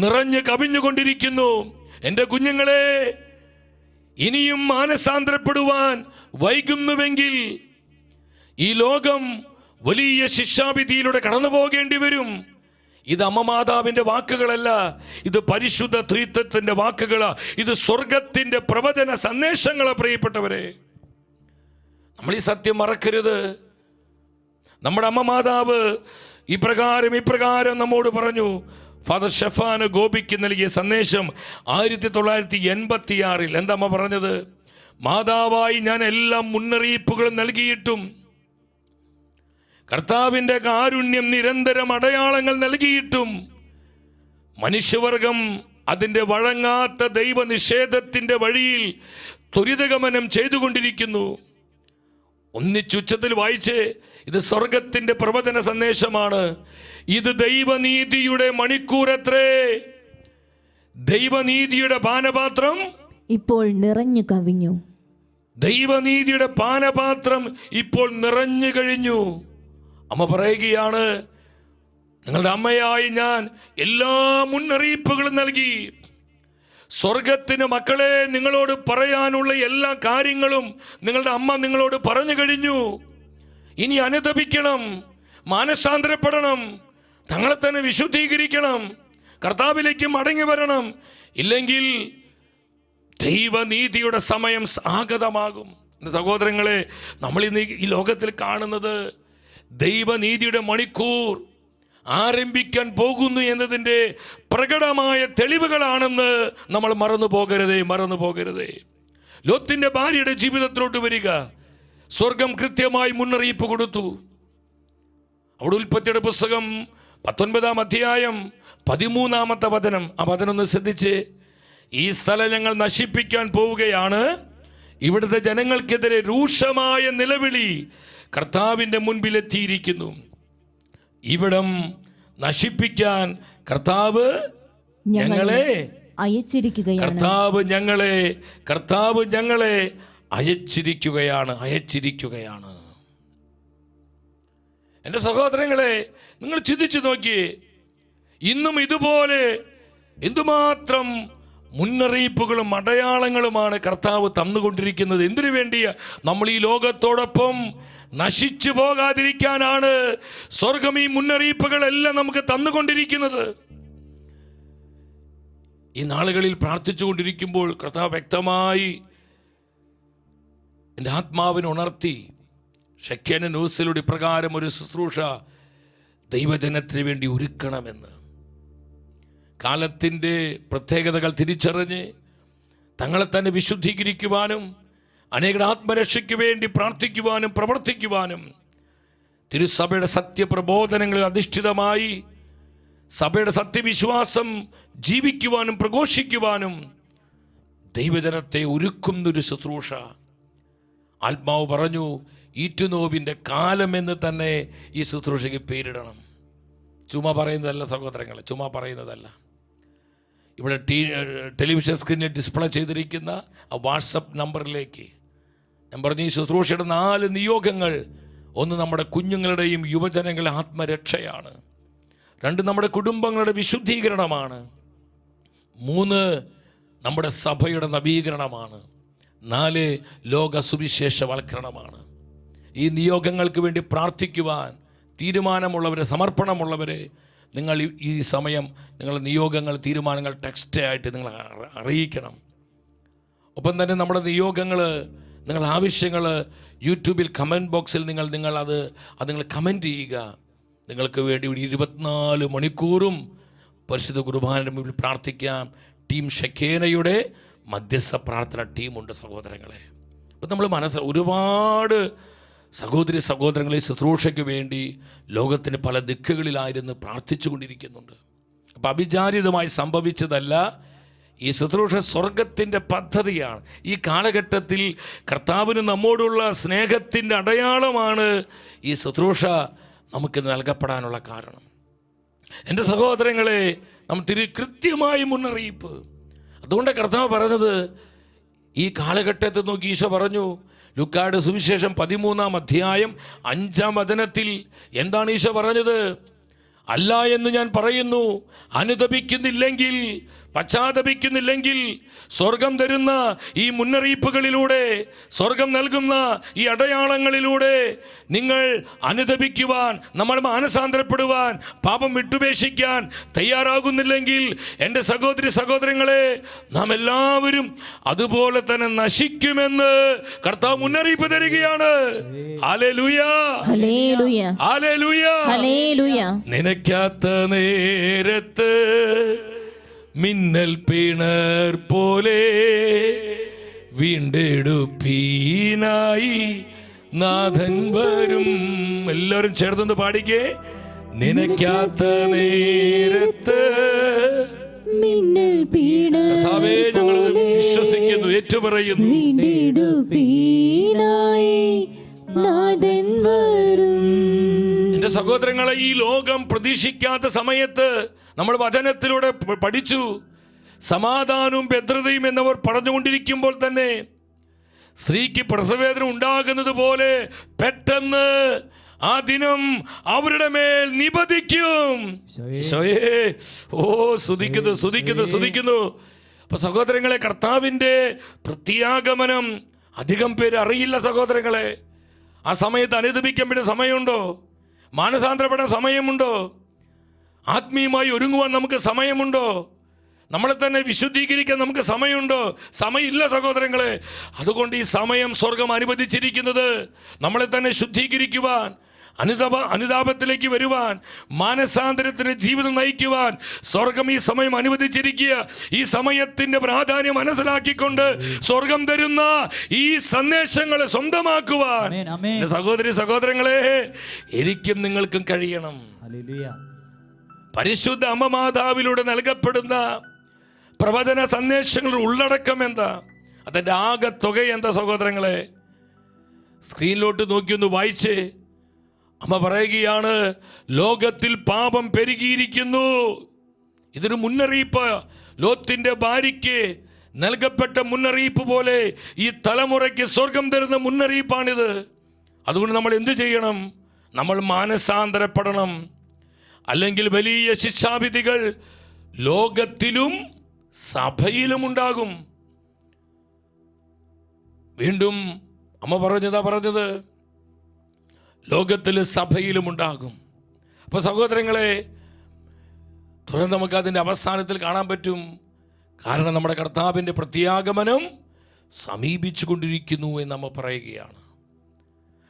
നിറഞ്ഞു കവിഞ്ഞുകൊണ്ടിരിക്കുന്നു. എൻ്റെ കുഞ്ഞുങ്ങളെ, ഇനിയും മാനസാന്തരപ്പെടുവാൻ വൈകുന്നുവെങ്കിൽ ഈ ലോകം വലിയ ശിക്ഷാവിധിയിലൂടെ കടന്നു പോകേണ്ടി വരും. ഇത് അമ്മ മാതാവിന്റെ വാക്കുകളല്ല, ഇത് പരിശുദ്ധ ത്രിത്വത്തിന്റെ വാക്കുകളാ. ഇത് സ്വർഗത്തിന്റെ പ്രവചന സന്ദേശങ്ങളാ. പ്രിയപ്പെട്ടവരെ, നമ്മൾ ഈ സത്യം മറക്കരുത്. നമ്മുടെ അമ്മ മാതാവ് ഇപ്രകാരം നമ്മോട് പറഞ്ഞു. ഫാദർ ഷെഫാന് ഗോപിക്ക് നൽകിയ സന്ദേശം 1986 എന്താ അമ്മ പറഞ്ഞത്? മാതാവായി ഞാൻ എല്ലാ മുന്നറിയിപ്പുകളും നൽകിയിട്ടും, കർത്താവിൻ്റെ കാരുണ്യം നിരന്തരം അടയാളങ്ങൾ നൽകിയിട്ടും മനുഷ്യവർഗം അതിൻ്റെ വഴങ്ങാത്ത ദൈവനിഷേധത്തിൻ്റെ വഴിയിൽ ത്വരിതഗമനം ചെയ്തുകൊണ്ടിരിക്കുന്നു. ഒന്നിച്ചുച്ചത്തിൽ വായിച്ച്, ഇത് സ്വർഗത്തിന്റെ പ്രവചന സന്ദേശമാണ്. ഇത് ദൈവനീതിയുടെ മണിക്കൂറത്രേ. ദൈവനീതിയുടെ പാനപാത്രം ഇപ്പോൾ നിറഞ്ഞു കവിഞ്ഞു. ദൈവനീതിയുടെ പാനപാത്രം ഇപ്പോൾ നിറഞ്ഞു കഴിഞ്ഞു. അമ്മ പറയുകയാണ്, നിങ്ങളുടെ അമ്മയായി ഞാൻ എല്ലാ മുന്നറിയിപ്പുകളും നൽകി. സ്വർഗത്തിന് മക്കളെ നിങ്ങളോട് പറയാനുള്ള എല്ലാ കാര്യങ്ങളും നിങ്ങളുടെ അമ്മ നിങ്ങളോട് പറഞ്ഞു കഴിഞ്ഞു. ഇനി അനുതപിക്കണം, മാനസാന്തരപ്പെടണം, തങ്ങളെ തന്നെ വിശുദ്ധീകരിക്കണം, കർത്താവിലേക്ക് മടങ്ങി വരണം. ഇല്ലെങ്കിൽ ദൈവനീതിയുടെ സമയം ആഗതമാകും. സഹോദരങ്ങളെ, നമ്മൾ ഇന്ന് ഈ ലോകത്തിൽ കാണുന്നത് ദൈവനീതിയുടെ മണിക്കൂർ ആരംഭിക്കാൻ പോകുന്നു എന്നതിൻ്റെ പ്രകടമായ തെളിവുകളാണെന്ന് നമ്മൾ മറന്നു പോകരുതേ. ലോത്തിന്റെ ഭാര്യയുടെ ജീവിതത്തിലോട്ട് വരിക. സ്വർഗം കൃത്യമായി മുന്നറിയിപ്പ് കൊടുത്തു. അവിടെ ഉൽപ്പത്തിയുടെ പുസ്തകം 19-ാം അധ്യായം 13-ാമത്തെ വചനം. ആ വചനം ഒന്ന് ശ്രദ്ധിച്ച്. ഈ സ്ഥലം ഞങ്ങൾ നശിപ്പിക്കാൻ പോവുകയാണ്. ഇവിടുത്തെ ജനങ്ങൾക്കെതിരെ രൂക്ഷമായ നിലവിളി കർത്താവിൻ്റെ മുൻപിലെത്തിയിരിക്കുന്നു. ഇവിടം നശിപ്പിക്കാൻ കർത്താവ് ഞങ്ങളെ അയച്ചിരിക്കുകയാണ്. കർത്താവ് ഞങ്ങളെ അയച്ചിരിക്കുകയാണ്. എൻ്റെ സഹോദരങ്ങളെ, നിങ്ങൾ ചിന്തിച്ചു നോക്കിയേ, ഇന്നും ഇതുപോലെ എന്തുമാത്രം മുന്നറിയിപ്പുകളും അടയാളങ്ങളുമാണ് കർത്താവ് തന്നുകൊണ്ടിരിക്കുന്നത്. എന്തിനു വേണ്ടിയാ? നമ്മൾ ഈ ലോകത്തോടൊപ്പം നശിച്ചു പോകാതിരിക്കാനാണ് സ്വർഗം ഈ മുന്നറിയിപ്പുകളെല്ലാം നമുക്ക് തന്നുകൊണ്ടിരിക്കുന്നത്. ഈ നാളുകളിൽ പ്രാർത്ഥിച്ചു കൊണ്ടിരിക്കുമ്പോൾ കർത്താവ് വ്യക്തമായി എൻ്റെ ആത്മാവിനെ ഉണർത്തി. ഷെക്കേന ന്യൂസിലൂടെ ഇപ്രകാരം ഒരു ശുശ്രൂഷ ദൈവജനത്തിന് വേണ്ടി ഒരുക്കണമെന്ന്. കാലത്തിൻ്റെ പ്രത്യേകതകൾ തിരിച്ചറിഞ്ഞ് തങ്ങളെ തന്നെ വിശുദ്ധീകരിക്കുവാനും അനേകരുടെ ആത്മരക്ഷയ്ക്ക് വേണ്ടി പ്രാർത്ഥിക്കുവാനും പ്രവർത്തിക്കുവാനും തിരുസഭയുടെ സത്യപ്രബോധനങ്ങളിൽ അധിഷ്ഠിതമായി സഭയുടെ സത്യവിശ്വാസം ജീവിക്കുവാനും പ്രഘോഷിക്കുവാനും ദൈവജനത്തെ ഒരുക്കുന്നൊരു ശുശ്രൂഷ. ആത്മാവ് പറഞ്ഞു, ഈറ്റുനോവിൻ്റെ കാലമെന്ന് തന്നെ ഈ ശുശ്രൂഷയ്ക്ക് പേരിടണം. ചുമ്മാ പറയുന്നതല്ല സഹോദരങ്ങളെ, ചുമ്മാ പറയുന്നതല്ല. ഇവിടെ ടെലിവിഷൻ സ്ക്രീനിൽ ഡിസ്പ്ലേ ചെയ്തിരിക്കുന്ന ആ വാട്സപ്പ് നമ്പറിലേക്ക് ഞാൻ പറഞ്ഞ ഈ ശുശ്രൂഷയുടെ 4 നിയോഗങ്ങൾ: 1, നമ്മുടെ കുഞ്ഞുങ്ങളുടെയും യുവജനങ്ങളുടെ ആത്മരക്ഷയാണ്. 2, നമ്മുടെ കുടുംബങ്ങളുടെ വിശുദ്ധീകരണമാണ്. 3, നമ്മുടെ സഭയുടെ നവീകരണമാണ്. 4, ലോക സുവിശേഷവൽക്കരണമാണ്. ഈ നിയോഗങ്ങൾക്ക് വേണ്ടി പ്രാർത്ഥിക്കുവാൻ തീരുമാനമുള്ളവരെ, സമർപ്പണമുള്ളവരെ, നിങ്ങൾ ഈ സമയം നിങ്ങളുടെ നിയോഗങ്ങൾ, തീരുമാനങ്ങൾ ടെക്സ്റ്റായിട്ട് നിങ്ങൾ അറിയിക്കണം. ഒപ്പം തന്നെ നമ്മുടെ നിയോഗങ്ങൾ, നിങ്ങളുടെ ആവശ്യങ്ങൾ യൂട്യൂബിൽ കമൻറ്റ് ബോക്സിൽ നിങ്ങൾ കമൻറ്റ് ചെയ്യുക. നിങ്ങൾക്ക് വേണ്ടി 24 മണിക്കൂറും പരിശുദ്ധ കുർബാനയുടെ മുമ്പിൽ പ്രാർത്ഥിക്കാം. ടീം ഷെക്കേനയുടെ മധ്യസ്ഥ പ്രാർത്ഥന ടീമുണ്ട് സഹോദരങ്ങളെ. അപ്പം നമ്മൾ ഒരുപാട് സഹോദരങ്ങളെ ശുശ്രൂഷയ്ക്ക് വേണ്ടി ലോകത്തിന് പല ദിക്കുകളിലായിരുന്നു പ്രാർത്ഥിച്ചു കൊണ്ടിരിക്കുന്നുണ്ട്. അപ്പം അവിചാരിതമായി സംഭവിച്ചതല്ല, ഈ ശുശ്രൂഷ സ്വർഗത്തിൻ്റെ പദ്ധതിയാണ്. ഈ കാലഘട്ടത്തിൽ കർത്താവിന് നമ്മോടുള്ള സ്നേഹത്തിൻ്റെ അടയാളമാണ് ഈ ശുശ്രൂഷ നമുക്ക് നൽകപ്പെടാനുള്ള കാരണം. എൻ്റെ സഹോദരങ്ങളെ, കൃത്യമായ മുന്നറിയിപ്പ്. അതുകൊണ്ട് കർത്താവ് പറഞ്ഞത്, ഈ കാലഘട്ടത്തെ നോക്കി ഈശോ പറഞ്ഞു, ലൂക്കായുടെ സുവിശേഷം 13-ാം അധ്യായം 5-ാം വചനത്തിൽ എന്താണ് ഈശോ പറഞ്ഞത്? അല്ല എന്ന് ഞാൻ പറയുന്നു, അനുതപിക്കുന്നില്ലെങ്കിൽ, പശ്ചാത്തപിക്കുന്നില്ലെങ്കിൽ, സ്വർഗം തരുന്ന ഈ മുന്നറിയിപ്പുകളിലൂടെ, സ്വർഗം നൽകുന്ന ഈ അടയാളങ്ങളിലൂടെ നിങ്ങൾ അനുതപിക്കുവാൻ, നമ്മൾ മാനസാന്തരപ്പെടുവാൻ, പാപം വിട്ടുപേക്ഷിക്കാൻ തയ്യാറാകുന്നില്ലെങ്കിൽ, എൻ്റെ സഹോദരങ്ങളെ, നാം എല്ലാവരും അതുപോലെ തന്നെ നശിക്കുമെന്ന് കർത്താവ് മുന്നറിയിപ്പ് തരികയാണ്. ഹല്ലേലൂയ, ഹല്ലേലൂയ, ഹല്ലേലൂയ, ഹല്ലേലൂയ. നനയ്ക്കാത്ത നേരത്ത് മിന്നൽ പിണർ പോലെ വീണ്ടെടുപ്പീനായി നാഥൻ വരും. എല്ലാവരും ചേർന്ന് പാടിക്കേ. നനയ്ക്കാത്ത നേരത്ത് മിന്നൽ കർത്താവേ, ഞങ്ങൾ വിശ്വസിക്കുന്നു, ഏറ്റുപറയുന്നു. എന്റെ സഹോദരങ്ങളെ, ഈ ലോകം പ്രതീക്ഷിക്കാത്ത സമയത്ത് നമ്മൾ വചനത്തിലൂടെ പഠിച്ചു, സമാധാനവും ഭദ്രതയും എന്നവർ പറഞ്ഞുകൊണ്ടിരിക്കുമ്പോൾ തന്നെ സ്ത്രീക്ക് പ്രസവവേദന ഉണ്ടാകുന്നത് പോലെ പെട്ടെന്ന് ആ ദിനം അവരുടെ മേൽ നിപതിക്കും. സ്തുതിക്കുന്നു. അപ്പൊ സഹോദരങ്ങളെ, കർത്താവിൻ്റെ പ്രത്യാഗമനം അധികം പേര് അറിയില്ല സഹോദരങ്ങളെ. ആ സമയത്ത് അനുദപിക്കാൻ വേണ്ടി സമയമുണ്ടോ? മാനസാന്തരപ്പെടാൻ സമയമുണ്ടോ? ആത്മീയമായി ഒരുങ്ങുവാൻ നമുക്ക് സമയമുണ്ടോ? നമ്മളെ തന്നെ വിശുദ്ധീകരിക്കാൻ നമുക്ക് സമയമുണ്ടോ? സമയമില്ല സഹോദരങ്ങളെ. അതുകൊണ്ട് ഈ സമയം സ്വർഗം അനുവദിച്ചിരിക്കുന്നത് നമ്മളെ തന്നെ ശുദ്ധീകരിക്കുവാൻ, അനുതാപത്തിലേക്ക് വരുവാൻ, മാനസാന്തരത്തിന് ജീവിതം നയിക്കുവാൻ സ്വർഗം ഈ സമയം അനുവദിച്ചിരിക്കുക. ഈ സമയത്തിന്റെ പ്രാധാന്യം മനസ്സിലാക്കിക്കൊണ്ട് സ്വർഗം തരുന്ന ഈ സന്ദേശങ്ങളെ സ്വന്തമാക്കുവാൻ സഹോദരങ്ങളെ, എനിക്കും നിങ്ങൾക്കും കഴിയണം. പരിശുദ്ധ അമ്മ മാതാവിലൂടെ നൽകപ്പെടുന്ന പ്രവചന സന്ദേശങ്ങളുടെ ഉള്ളടക്കം എന്താ? അതിൻ്റെ ആകെ തുക എന്താ സഹോദരങ്ങളെ? സ്ക്രീനിലോട്ട് നോക്കി ഒന്ന് വായിച്ചേ. അമ്മ പറയുകയാണ്, ലോകത്തിൽ പാപം പെരുകിയിരിക്കുന്നു. ഇതൊരു മുന്നറിയിപ്പ്. ലോത്തിന്റെ ഭാര്യയ്ക്ക് നൽകപ്പെട്ട മുന്നറിയിപ്പ് പോലെ ഈ തലമുറയ്ക്ക് സ്വർഗം തരുന്ന മുന്നറിയിപ്പാണിത്. അതുകൊണ്ട് നമ്മൾ എന്തു ചെയ്യണം? നമ്മൾ മാനസാന്തരപ്പെടണം. അല്ലെങ്കിൽ വലിയ ശിക്ഷാവിധികൾ ലോകത്തിലും സഭയിലും ഉണ്ടാകും. വീണ്ടും അമ്മ പറഞ്ഞത് ലോകത്തിലും സഭയിലും ഉണ്ടാകും. അപ്പോൾ സഹോദരങ്ങളെ, തുടർന്ന് നമുക്ക് അതിൻ്റെ അവസാനത്തിൽ കാണാൻ പറ്റും. കാരണം നമ്മുടെ കർത്താവിൻ്റെ പ്രത്യാഗമനം സമീപിച്ചു കൊണ്ടിരിക്കുന്നു എന്ന് നമ്മൾ പറയുകയാണ്.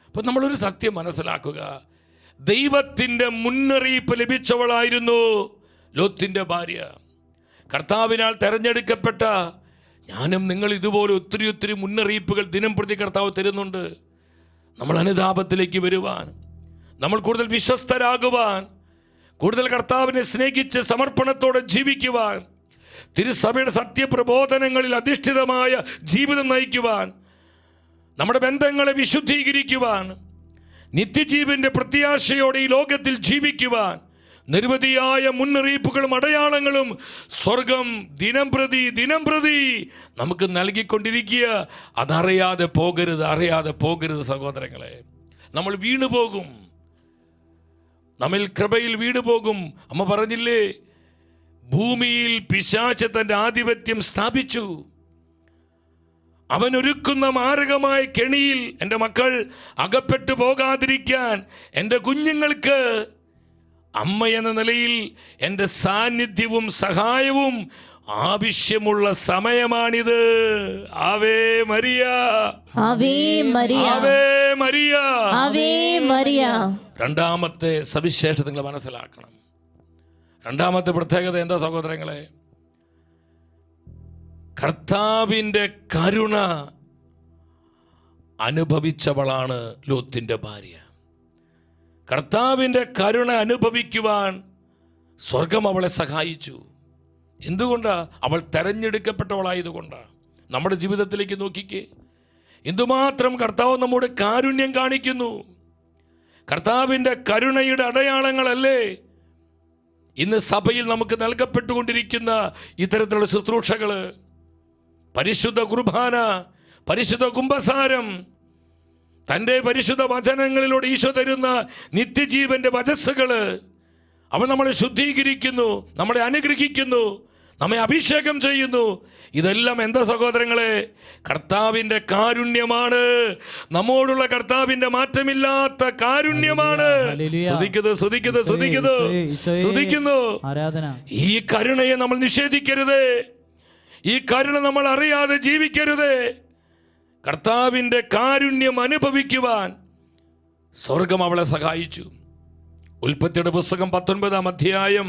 അപ്പം നമ്മളൊരു സത്യം മനസ്സിലാക്കുക. ദൈവത്തിൻ്റെ മുന്നറിയിപ്പ് ലഭിച്ചവളായിരുന്നു ലോത്തിൻ്റെ ഭാര്യ. കർത്താവിനാൽ തെരഞ്ഞെടുക്കപ്പെട്ട ഞാനും നിങ്ങൾ ഇതുപോലെ ഒത്തിരി മുന്നറിയിപ്പുകൾ ദിനം പ്രതി കർത്താവ് തരുന്നുണ്ട്. നമ്മൾ അനുതാപത്തിലേക്ക് വരുവാൻ, നമ്മൾ കൂടുതൽ വിശ്വസ്തരാകുവാൻ, കൂടുതൽ കർത്താവിനെ സ്നേഹിച്ച് സമർപ്പണത്തോടെ ജീവിക്കുവാൻ, തിരുസഭയുടെ സത്യപ്രബോധനങ്ങളിൽ അധിഷ്ഠിതമായ ജീവിതം നയിക്കുവാൻ, നമ്മുടെ ബന്ധങ്ങളെ വിശുദ്ധീകരിക്കുവാൻ, നിത്യജീവന്റെ പ്രത്യാശയോടെ ഈ ലോകത്തിൽ ജീവിക്കുവാൻ നിരവധിയായ മുന്നറിയിപ്പുകളും അടയാളങ്ങളും സ്വർഗം ദിനം പ്രതി നമുക്ക് നൽകിക്കൊണ്ടിരിക്കുക. അതറിയാതെ പോകരുത് സഹോദരങ്ങളെ. നമ്മൾ വീണുപോകും, നമ്മിൽ കൃപയിൽ വീണുപോകും. അമ്മ പറഞ്ഞില്ലേ, ഭൂമിയിൽ പിശാച് തൻ്റെ ആധിപത്യം സ്ഥാപിച്ചു. അവൻ ഒരുക്കുന്ന മാരകമായ കെണിയിൽ എൻ്റെ മക്കൾ അകപ്പെട്ടു പോകാതിരിക്കാൻ എൻ്റെ കുഞ്ഞുങ്ങൾക്ക് അമ്മ എന്ന നിലയിൽ എൻ്റെ സാന്നിധ്യവും സഹായവും ആവശ്യമുള്ള സമയമാണിത്. Ave Maria, Ave Maria, Ave Maria, Ave Maria. രണ്ടാമത്തെ സവിശേഷത നിങ്ങൾ മനസ്സിലാക്കണം. രണ്ടാമത്തെ പ്രത്യേകത എന്താ സഹോദരങ്ങളെ? കർത്താവിൻ്റെ കരുണ അനുഭവിച്ചവളാണ് ലോത്തിന്റെ ഭാര്യ. കർത്താവിൻ്റെ കരുണ അനുഭവിക്കുവാൻ സ്വർഗം അവളെ സഹായിച്ചു. എന്തുകൊണ്ടാ? അവൾ തെരഞ്ഞെടുക്കപ്പെട്ടവളായതുകൊണ്ടാ. നമ്മുടെ ജീവിതത്തിലേക്ക് നോക്കിക്കേ, എന്തുമാത്രം കർത്താവ് നമ്മോട് കാരുണ്യം കാണിക്കുന്നു. കർത്താവിൻ്റെ കരുണയുടെ അടയാളങ്ങളല്ലേ ഇന്ന് സഭയിൽ നമുക്ക് നൽകപ്പെട്ടുകൊണ്ടിരിക്കുന്ന ഇത്തരത്തിലുള്ള ശുശ്രൂഷകൾ. പരിശുദ്ധ കുർബാന, പരിശുദ്ധ കുംഭസാരം, തൻ്റെ പരിശുദ്ധ വചനങ്ങളിലൂടെ ഈശോ തരുന്ന നിത്യജീവന്റെ വചസ്സുകൾ. അവൻ നമ്മളെ ശുദ്ധീകരിക്കുന്നു, നമ്മളെ അനുഗ്രഹിക്കുന്നു, നമ്മെ അഭിഷേകം ചെയ്യുന്നു. ഇതെല്ലാം എന്താ സഹോദരങ്ങളെ? കർത്താവിൻ്റെ കാരുണ്യമാണ്. നമ്മോടുള്ള കർത്താവിൻ്റെ മാറ്റമില്ലാത്ത കാരുണ്യമാണ്. സ്തുതിക്കുന്നു. ഈ കരുണയെ നമ്മൾ നിഷേധിക്കരുത്. ഈ കരുണ നമ്മൾ അറിയാതെ ജീവിക്കരുത്. കർത്താവിൻ്റെ കാരുണ്യം അനുഭവിക്കുവാൻ സ്വർഗം അവളെ സഹായിച്ചു. ഉൽപ്പത്തിയുടെ പുസ്തകം 19-ാം അധ്യായം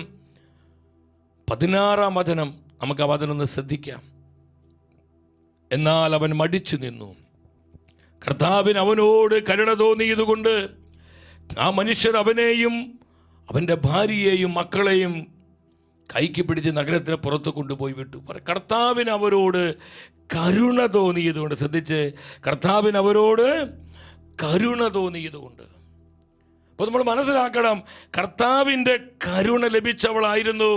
16-ാം വചനം, നമുക്ക് ആ വചനം ഒന്ന് ശ്രദ്ധിക്കാം. എന്നാൽ അവൻ മടിച്ചു നിന്നു. കർത്താവിന് അവനോട് കരുണ തോന്നിയതുകൊണ്ട് ആ മനുഷ്യർ അവനെയും അവൻ്റെ ഭാര്യയെയും മക്കളെയും കൈക്ക് പിടിച്ച് നഗരത്തിന് പുറത്ത് കൊണ്ടുപോയി വിട്ടു. കർത്താവിന് അവരോട് കരുണ തോന്നിയതുകൊണ്ട്, ശ്രദ്ധിച്ച്, കർത്താവിന് അവരോട് കരുണ തോന്നിയതുകൊണ്ട്. അപ്പോൾ നമ്മൾ മനസ്സിലാക്കണം, കർത്താവിൻ്റെ കരുണ ലഭിച്ചവളായിരുന്നു,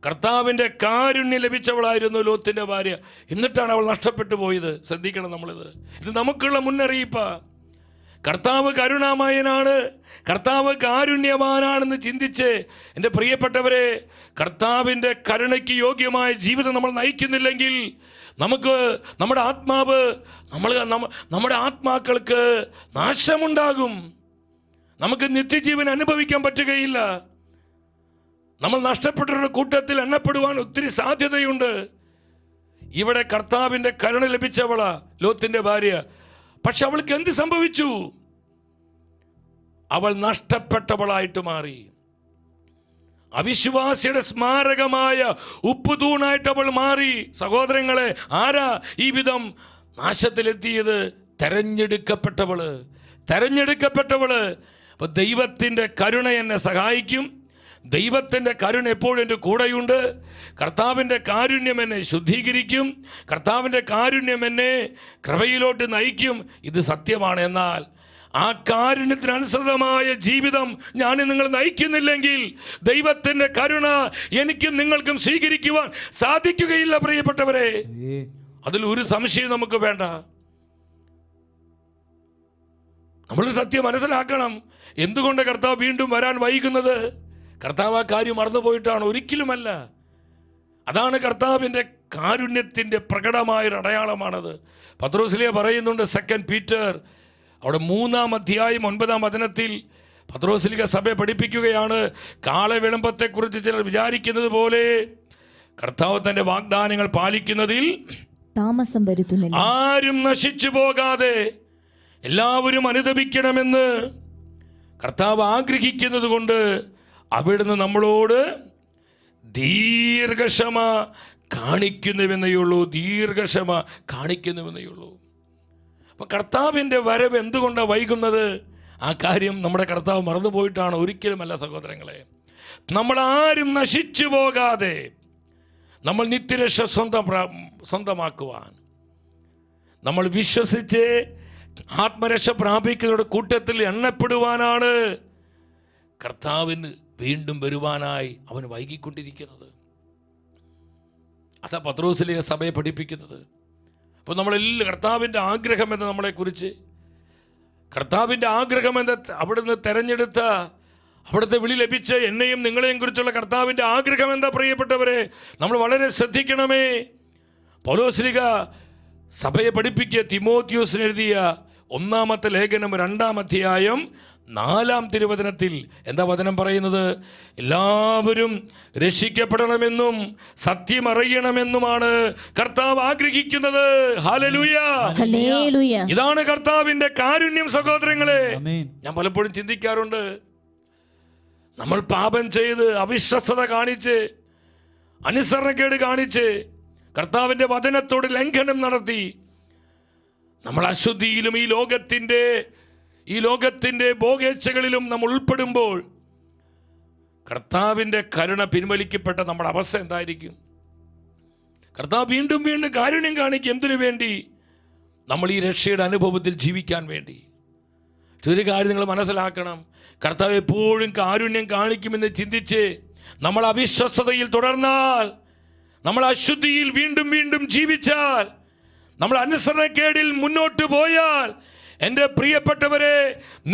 കർത്താവിൻ്റെ കാരുണ്യം ലഭിച്ചവളായിരുന്നു ലോത്തിൻ്റെ ഭാര്യ. എന്നിട്ടാണ് അവൾ നഷ്ടപ്പെട്ടു പോയത്. ശ്രദ്ധിക്കണം, ഇത് നമുക്കുള്ള മുന്നറിയിപ്പാ. കർത്താവ് കരുണാമയനാണ്, കർത്താവ് കാരുണ്യവാനാണെന്ന് ചിന്തിച്ച് എൻ്റെ പ്രിയപ്പെട്ടവരെ, കർത്താവിൻ്റെ കരുണയ്ക്ക് യോഗ്യമായ ജീവിതം നമ്മൾ നയിക്കുന്നില്ലെങ്കിൽ നമുക്ക് നമ്മുടെ ആത്മാക്കൾക്ക് നാശമുണ്ടാകും. നമുക്ക് നിത്യജീവൻ അനുഭവിക്കാൻ പറ്റുകയില്ല. നമ്മൾ നഷ്ടപ്പെട്ടവരുടെ കൂട്ടത്തിൽ എണ്ണപ്പെടുവാൻ ഒത്തിരി സാധ്യതയുണ്ട്. ഇവിടെ കർത്താവിൻ്റെ കരുണ ലഭിച്ചവളാ ലോത്തിന്റെ ഭാര്യ. പക്ഷെ അവൾക്ക് എന്ത് സംഭവിച്ചു? അവൾ നഷ്ടപ്പെട്ടവളായിട്ട് മാറി. അവിശ്വാസിയുടെ സ്മാരകമായ ഉപ്പുതൂണായിട്ട് അവൾ മാറി. സഹോദരങ്ങളെ, ആരാ ഈ വിധം നാശത്തിലെത്തിയത്? തെരഞ്ഞെടുക്കപ്പെട്ടവള്. അപ്പൊ ദൈവത്തിൻ്റെ കരുണ എന്നെ സഹായിക്കും. ദൈവത്തിൻ്റെ കരുണ എപ്പോഴും എൻ്റെ കൂടെയുണ്ട്. കർത്താവിൻ്റെ കാരുണ്യം എന്നെ ശുദ്ധീകരിക്കും. കർത്താവിൻ്റെ കാരുണ്യം എന്നെ കൃപയിലോട്ട് നയിക്കും. ഇത് സത്യമാണ്. എന്നാൽ ആ കാരുണ്യത്തിനനുസൃതമായ ജീവിതം ഞാൻ നിങ്ങൾ നയിക്കുന്നില്ലെങ്കിൽ ദൈവത്തിൻ്റെ കരുണ എനിക്കും നിങ്ങൾക്കും സ്വീകരിക്കുവാൻ സാധിക്കുകയില്ല. പ്രിയപ്പെട്ടവരെ, അതിൽ ഒരു സംശയം നമുക്ക് വേണ്ട. നമ്മൾ സത്യം മനസ്സിലാക്കണം. എന്തുകൊണ്ട് കർത്താവ് വീണ്ടും വരാൻ വൈകുന്നത്? കർത്താവ് ആ കാര്യം മറന്നുപോയിട്ടാണ്? ഒരിക്കലുമല്ല. അതാണ് കർത്താവിൻ്റെ കാരുണ്യത്തിൻ്റെ പ്രകടമായൊരു അടയാളമാണത്. പത്രോസിലെ പറയുന്നുണ്ട്, 2 പീറ്റർ അവിടെ 3-ാം അധ്യായം 9-ാം വചനത്തിൽ പത്രോസിലിക സഭയെ പഠിപ്പിക്കുകയാണ്. കാളവിളംബത്തെക്കുറിച്ച് ചിലർ വിചാരിക്കുന്നത് പോലെ കർത്താവ് തൻ്റെ വാഗ്ദാനങ്ങൾ പാലിക്കുന്നതിൽ താമസം വരുത്തുന്നില്ല. ആരും നശിച്ചു പോകാതെ എല്ലാവരും അനുതപിക്കണമെന്ന് കർത്താവ് ആഗ്രഹിക്കുന്നത് കൊണ്ട് അവിടുന്ന് നമ്മളോട് ദീർഘക്ഷമ കാണിക്കുന്നുവെന്നേയുള്ളൂ. അപ്പോൾ കർത്താവിൻ്റെ വരവ് എന്തുകൊണ്ടാണ് വൈകുന്നത്? ആ കാര്യം നമ്മുടെ കർത്താവ് മറന്നുപോയിട്ടാണ്? ഒരിക്കലുമല്ല സഹോദരങ്ങളെ. നമ്മളാരും നശിച്ചു പോകാതെ നമ്മൾ നിത്യരക്ഷ സ്വന്തമാക്കുവാൻ, നമ്മൾ വിശ്വസിച്ച് ആത്മരക്ഷ പ്രാപിക്കുന്നവരുടെ കൂട്ടത്തിൽ എണ്ണപ്പെടുവാനാണ് കർത്താവിന് വീണ്ടും വരുവാനായി അവൻ വൈകിക്കൊണ്ടിരിക്കുന്നത്. അതാ പത്രോസിലെ സഭയെ പഠിപ്പിക്കുന്നത്. അപ്പോൾ നമ്മളെല്ലാം കർത്താവിൻ്റെ ആഗ്രഹമെന്ന് നമ്മളെക്കുറിച്ച്, കർത്താവിൻ്റെ ആഗ്രഹമെന്ന് അവിടുന്ന് തെരഞ്ഞെടുത്ത, അവിടുത്തെ വിളി ലഭിച്ച എന്നെയും നിങ്ങളെയും കുറിച്ചുള്ള കർത്താവിൻ്റെ ആഗ്രഹം എന്താ പ്രിയപ്പെട്ടവരെ? നമ്മൾ വളരെ ശ്രദ്ധിക്കണമേ. പൗലോസ്ലീഹ സഭയെ പഠിപ്പിക്കുക. തിമോത്തിയോസിന് എഴുതിയ 1-ാമത്തെ ലേഖനം 2-ാം അധ്യായം 4-ാം തിരുവചനത്തിൽ എന്താ വചനം പറയുന്നത്? എല്ലാവരും രക്ഷിക്കപ്പെടണമെന്നും സത്യം അറിയണമെന്നുമാണ് കർത്താവ് ആഗ്രഹിക്കുന്നത്. Hallelujah, hallelujah. ഇതാണ് കർത്താവിൻ്റെ കാരുണ്യം സഹോദരങ്ങളെ. ഞാൻ പലപ്പോഴും ചിന്തിക്കാറുണ്ട്, നമ്മൾ പാപം ചെയ്ത് അവിശ്വസ്തത കാണിച്ച് അനുസരണക്കേട് കാണിച്ച് കർത്താവിൻ്റെ വചനത്തോട് ലംഘനം നടത്തി നമ്മൾ അശുദ്ധിയിലും ഈ ലോകത്തിൻ്റെ ഭോഗേച്ഛകളിലും നമ്മൾ ഉൾപ്പെടുമ്പോൾ കർത്താവിൻ്റെ കരുണ പിൻവലിക്കപ്പെട്ട നമ്മുടെ അവസ്ഥ എന്തായിരിക്കും? കർത്താവ് വീണ്ടും വീണ്ടും കാരുണ്യം കാണിക്കും. എന്തിനു വേണ്ടി? നമ്മൾ ഈ രക്ഷയുടെ അനുഭവത്തിൽ ജീവിക്കാൻ വേണ്ടി. ഒരു കാര്യം നിങ്ങൾ മനസ്സിലാക്കണം, കർത്താവ് എപ്പോഴും കാരുണ്യം കാണിക്കുമെന്ന് ചിന്തിച്ച് നമ്മൾ അവിശ്വസ്തതയിൽ തുടർന്നാൽ, നമ്മൾ അശുദ്ധിയിൽ വീണ്ടും വീണ്ടും ജീവിച്ചാൽ, നമ്മൾ അനുസരണക്കേടിൽ മുന്നോട്ട് പോയാൽ, എൻ്റെ പ്രിയപ്പെട്ടവരെ,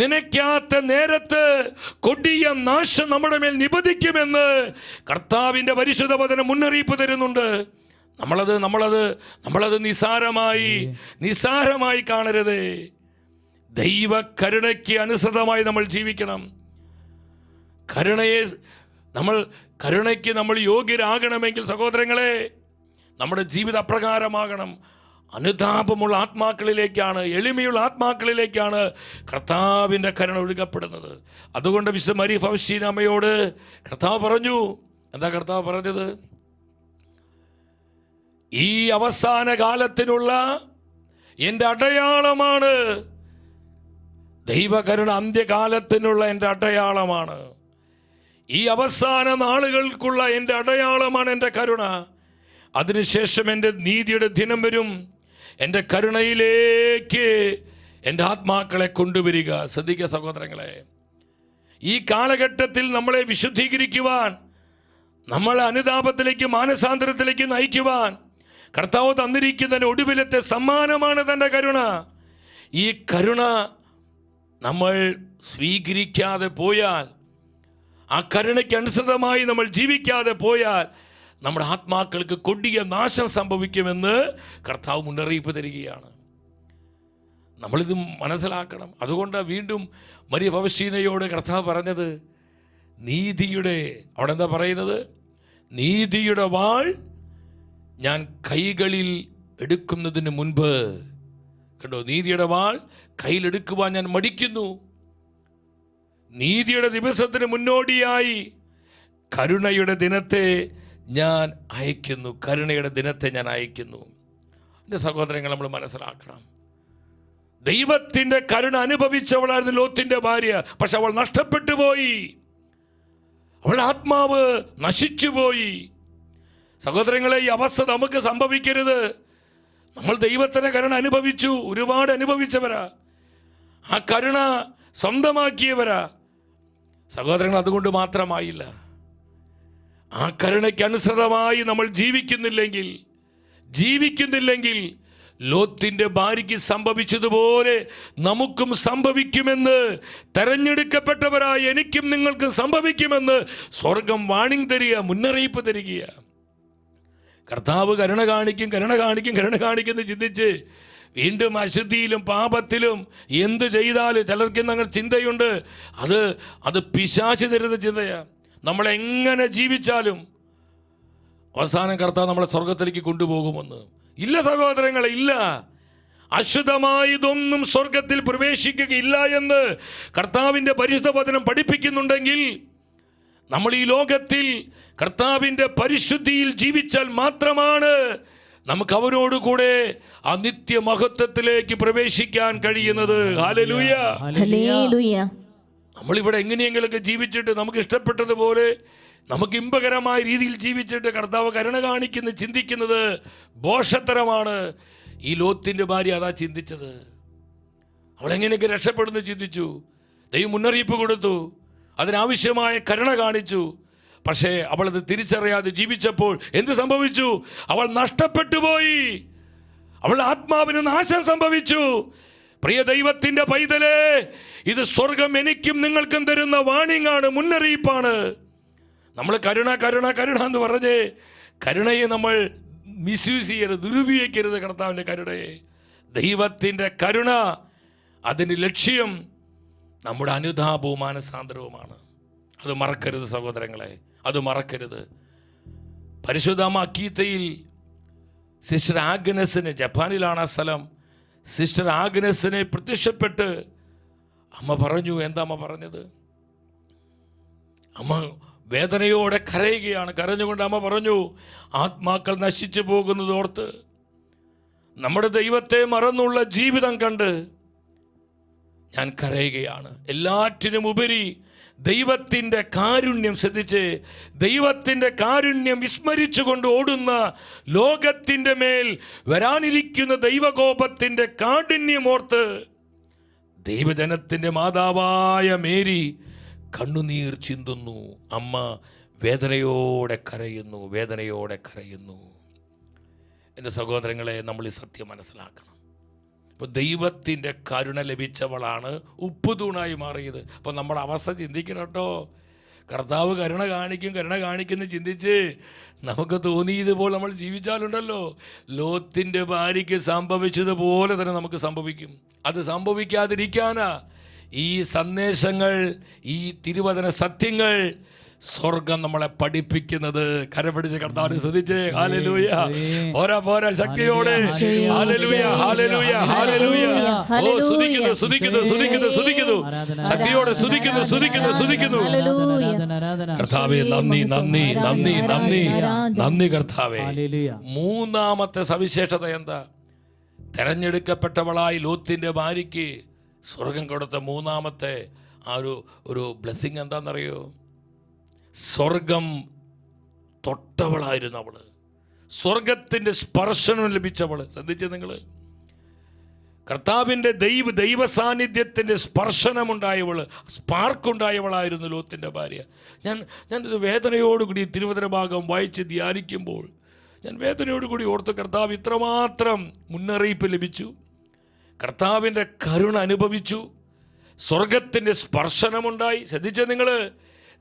നനയ്ക്കാത്ത നേരത്ത് കൊടിയ നാശം നമ്മുടെ മേൽ നിപതിക്കുമെന്ന് കർത്താവിൻ്റെ പരിശുദ്ധ വചനം മുന്നറിയിപ്പ് തരുന്നുണ്ട്. നമ്മളത് നിസാരമായി കാണരുത്. ദൈവ കരുണയ്ക്ക് അനുസൃതമായി നമ്മൾ ജീവിക്കണം. കരുണയ്ക്ക് നമ്മൾ യോഗ്യരാകണമെങ്കിൽ സഹോദരങ്ങളെ, നമ്മുടെ ജീവിത അപ്രകാരമാകണം. അനുതാപമുള്ള ആത്മാക്കളിലേക്കാണ്, എളിമയുള്ള ആത്മാക്കളിലേക്കാണ് കർത്താവിൻ്റെ കരുണ ഒഴുകപ്പെടുന്നത്. അതുകൊണ്ട് വിശുദ്ധ മരിയ ഫൗസ്റ്റീന അമ്മയോട് കർത്താവ് പറഞ്ഞു, എന്താ കർത്താവ് പറഞ്ഞത്? ഈ അവസാന കാലത്തിനുള്ള എൻ്റെ അടയാളമാണ് ദൈവകരുണ, അന്ത്യകാലത്തിനുള്ള എൻ്റെ അടയാളമാണ്. ഈ അവസാന നാളുകൾക്കുള്ള എൻ്റെ അടയാളമാണ് എൻ്റെ കരുണ. അതിനുശേഷം എൻ്റെ നീതിയുടെ ദിനം വരും. എൻ്റെ കരുണയിലേക്ക് എൻ്റെ ആത്മാക്കളെ കൊണ്ടുവരിക. ശ്രദ്ധിക്കുക സഹോദരങ്ങളെ, ഈ കാലഘട്ടത്തിൽ നമ്മളെ വിശുദ്ധീകരിക്കുവാൻ, നമ്മളെ അനുതാപത്തിലേക്ക് മാനസാന്തരത്തിലേക്ക് നയിക്കുവാൻ കർത്താവ് തന്നിരിക്കുന്ന ഒടുവിലത്തെ സമ്മാനമാണ് തൻ്റെ കരുണ. ഈ കരുണ നമ്മൾ സ്വീകരിക്കാതെ പോയാൽ, ആ കരുണയ്ക്ക് അനുസൃതമായി നമ്മൾ ജീവിക്കാതെ പോയാൽ നമ്മുടെ ആത്മാക്കൾക്ക് കൊടിയ നാശം സംഭവിക്കുമെന്ന് കർത്താവ് മുന്നറിയിപ്പ് തരികയാണ്. നമ്മളിത് മനസ്സിലാക്കണം. അതുകൊണ്ട് വീണ്ടും മരിയ ഫൗസ്റ്റീനയോട് കർത്താവ് പറഞ്ഞത്, അവിടെ എന്താ പറയുന്നത്? നീതിയുടെ വാൾ ഞാൻ കൈകളിൽ എടുക്കുന്നതിന് മുൻപ്, കണ്ടോ, നീതിയുടെ വാൾ കയ്യിലെടുക്കുവാൻ ഞാൻ മടിക്കുന്നു. നീതിയുടെ ദിവസത്തിന് മുന്നോടിയായി കരുണയുടെ ദിനത്തെ ഞാൻ അയക്കുന്നു. എൻ്റെ സഹോദരങ്ങൾ, നമ്മൾ മനസ്സിലാക്കണം, ദൈവത്തിൻ്റെ കരുണ അനുഭവിച്ചവളായിരുന്നു ലോത്തിന്റെ ഭാര്യ. പക്ഷെ അവൾ നഷ്ടപ്പെട്ടു പോയി, അവളുടെ ആത്മാവ് നശിച്ചുപോയി. സഹോദരങ്ങളെ, ഈ അവസ്ഥ നമുക്ക് സംഭവിക്കരുത്. നമ്മൾ ദൈവത്തിൻ്റെ കരുണ അനുഭവിച്ചു, ഒരുപാട് അനുഭവിച്ചവരാ, ആ കരുണ സ്വന്തമാക്കിയവരാ സഹോദരങ്ങൾ. അതുകൊണ്ട് മാത്രമായില്ല, ആ കരുണയ്ക്ക് അനുസൃതമായി നമ്മൾ ജീവിക്കുന്നില്ലെങ്കിൽ ലോത്തിന്റെ ഭാര്യയ്ക്ക് സംഭവിച്ചതുപോലെ നമുക്കും സംഭവിക്കുമെന്ന്, തെരഞ്ഞെടുക്കപ്പെട്ടവരായ എനിക്കും നിങ്ങൾക്കും സംഭവിക്കുമെന്ന് സ്വർഗം വാണിംഗ് തരിക, മുന്നറിയിപ്പ് തരിക. കർത്താവ് കരുണ കാണിക്കും ചിന്തിച്ച് വീണ്ടും അശുദ്ധിയിലും പാപത്തിലും എന്ത് ചെയ്താലും ചിലർക്ക് അങ്ങനെ ചിന്തയുണ്ട്. അത് പിശാച് തരുന്ന ചിന്തയാണ്. നമ്മളെങ്ങനെ ജീവിച്ചാലും അവസാനം കർത്താവ് നമ്മളെ സ്വർഗത്തിലേക്ക് കൊണ്ടുപോകുമെന്ന്. ഇല്ല സഹോദരങ്ങളെ, ഇല്ല. അശുദ്ധമായതൊന്നും സ്വർഗത്തിൽ പ്രവേശിക്കുകയില്ല എന്ന് കർത്താവിൻ്റെ പരിശുദ്ധ വചനം പഠിപ്പിക്കുന്നുണ്ടെങ്കിൽ, നമ്മൾ ഈ ലോകത്തിൽ കർത്താവിൻ്റെ പരിശുദ്ധിയിൽ ജീവിച്ചാൽ മാത്രമാണ് നമുക്ക് അവരോടുകൂടെ ആ നിത്യമഹത്വത്തിലേക്ക് പ്രവേശിക്കാൻ കഴിയുന്നത്. ഹല്ലേലൂയ. ഹല്ലേലൂയ. നമ്മളിവിടെ എങ്ങനെയെങ്കിലൊക്കെ ജീവിച്ചിട്ട് നമുക്ക് ഇഷ്ടപ്പെട്ടതുപോലെ നമുക്ക് ഇമ്പകരമായ രീതിയിൽ ജീവിച്ചിട്ട് കർത്താവ് കരുണ കാണിക്കുന്ന ചിന്തിക്കുന്നത് ഭോഷത്തരമാണ്. ഈ ലോത്തിന്റെ ഭാര്യ അതാ ചിന്തിച്ചത്. അവളെങ്ങനെയൊക്കെ രക്ഷപ്പെടുന്നു ചിന്തിച്ചു. ദൈവം മുന്നറിയിപ്പ് കൊടുത്തു, അതിനാവശ്യമായ കരുണ കാണിച്ചു. പക്ഷേ അവളത് തിരിച്ചറിയാതെ ജീവിച്ചപ്പോൾ എന്ത് സംഭവിച്ചു? അവൾ നഷ്ടപ്പെട്ടു പോയി. അവളുടെ ആത്മാവിന് നാശം സംഭവിച്ചു. പ്രിയ ദൈവത്തിന്റെ പൈതലേ, ഇത് സ്വർഗം എനിക്കും നിങ്ങൾക്കും തരുന്ന വാണിംഗ് ആണ്, മുന്നറിയിപ്പാണ്. നമ്മൾ കരുണ കരുണ കരുണ എന്ന് പറഞ്ഞ് കരുണയെ നമ്മൾ മിസ്യൂസ് ചെയ്യരുത്, ദുരുപയോഗിക്കരുത്. കർത്താവിൻ്റെ കരുണയെ, ദൈവത്തിൻ്റെ കരുണ, അതിൻ്റെ ലക്ഷ്യം നമ്മുടെ അനുതാപവും മാനസാന്തരവുമാണ്. അത് മറക്കരുത് സഹോദരങ്ങളെ, അത് മറക്കരുത്. പരിശുദ്ധ അക്കീത്തയിൽ സിസ്റ്റർ ആഗ്നസിന്, ജപ്പാനിലാണ് ആ സ്ഥലം, സിസ്റ്റർ ആഗ്നസിനെ പ്രത്യക്ഷപ്പെട്ട് അമ്മ പറഞ്ഞു. എന്താ അമ്മ പറഞ്ഞത്? അമ്മ വേദനയോടെ കരയുകയാണ്. കരഞ്ഞുകൊണ്ട് അമ്മ പറഞ്ഞു, ആത്മാക്കൾ നശിച്ചു പോകുന്നത് ഓർത്ത്, നമ്മുടെ ദൈവത്തെ മറന്നുള്ള ജീവിതം കണ്ട് ഞാൻ കരയുകയാണ്. എല്ലാറ്റിനും ഉപരി ദൈവത്തിൻ്റെ കാരുണ്യം ശ്രദ്ധിച്ച്, ദൈവത്തിൻ്റെ കാരുണ്യം വിസ്മരിച്ചുകൊണ്ട് ഓടുന്ന ലോകത്തിൻ്റെ മേൽ വരാനിരിക്കുന്ന ദൈവകോപത്തിൻ്റെ കാഠിന്യമോർത്ത് ദൈവജനത്തിൻ്റെ മാതാവായ മേരി കണ്ണുനീർ ചിന്തുന്നു. അമ്മ വേദനയോടെ കരയുന്നു, വേദനയോടെ കരയുന്നു. എൻ്റെ സഹോദരങ്ങളെ, നമ്മൾ ഈ സത്യം മനസ്സിലാക്കണം. ഇപ്പോൾ ദൈവത്തിൻ്റെ കരുണ ലഭിച്ചവളാണ് ഉപ്പുതൂണായി മാറിയത്. അപ്പോൾ നമ്മുടെ അവസ്ഥ ചിന്തിക്കണം കേട്ടോ. കർത്താവ് കരുണ കാണിക്കുന്നു ചിന്തിച്ച് നമുക്ക് തോന്നിയതുപോലെ നമ്മൾ ജീവിച്ചാലുണ്ടല്ലോ, ലോത്തിൻ്റെ ഭാര്യയ്ക്ക് സംഭവിച്ചതുപോലെ തന്നെ നമുക്ക് സംഭവിക്കും. അത് സംഭവിക്കാതിരിക്കാനാ ഈ സന്ദേശങ്ങൾ, ഈ തിരുവചന സത്യങ്ങൾ സ്വർഗം നമ്മളെ പഠിപ്പിക്കുന്നത്. കരപിടിച്ച് കർത്താവിനെ സ്തുതിച്ചേ. ഹല്ലേലൂയ. പോരാ ശക്തിയോടെ ഹല്ലേലൂയ, ഹല്ലേലൂയ, ഹല്ലേലൂയ. ഓ സ്തുതിക്കുന്നു ശക്തിയോടെ സ്തുതിക്കുന്നു. കർത്താവേ നന്ദി കർത്താവേ. മൂന്നാമത്തെ സവിശേഷത എന്താ? തെരഞ്ഞെടുക്കപ്പെട്ടവളായി ലോത്തിന്റെ ഭാര്യയ്ക്ക് സ്വർഗം കൊടുത്ത മൂന്നാമത്തെ ആ ഒരു ബ്ലെസ്സിങ് എന്താണെന്നറിയോ? സ്വർഗം തൊട്ടവളായിരുന്നു അവള്, സ്വർഗത്തിൻ്റെ സ്പർശനം ലഭിച്ചവള്. ശ്രദ്ധിച്ചേ നിങ്ങൾ, കർത്താവിൻ്റെ ദൈവ സാന്നിധ്യത്തിൻ്റെ സ്പർശനമുണ്ടായവള്, സ്പാർക്കുണ്ടായവളായിരുന്നു ലോത്തിൻ്റെ ഭാര്യ. ഞാനിത് വേദനയോടുകൂടി തിരുവചന ഭാഗം വായിച്ച് ധ്യാനിക്കുമ്പോൾ ഞാൻ വേദനയോടുകൂടി ഓർത്ത്, കർത്താവ് ഇത്രമാത്രം മുന്നറിയിപ്പ് ലഭിച്ചു, കർത്താവിൻ്റെ കരുണ അനുഭവിച്ചു, സ്വർഗത്തിൻ്റെ സ്പർശനമുണ്ടായി. ശ്രദ്ധിച്ച നിങ്ങൾ,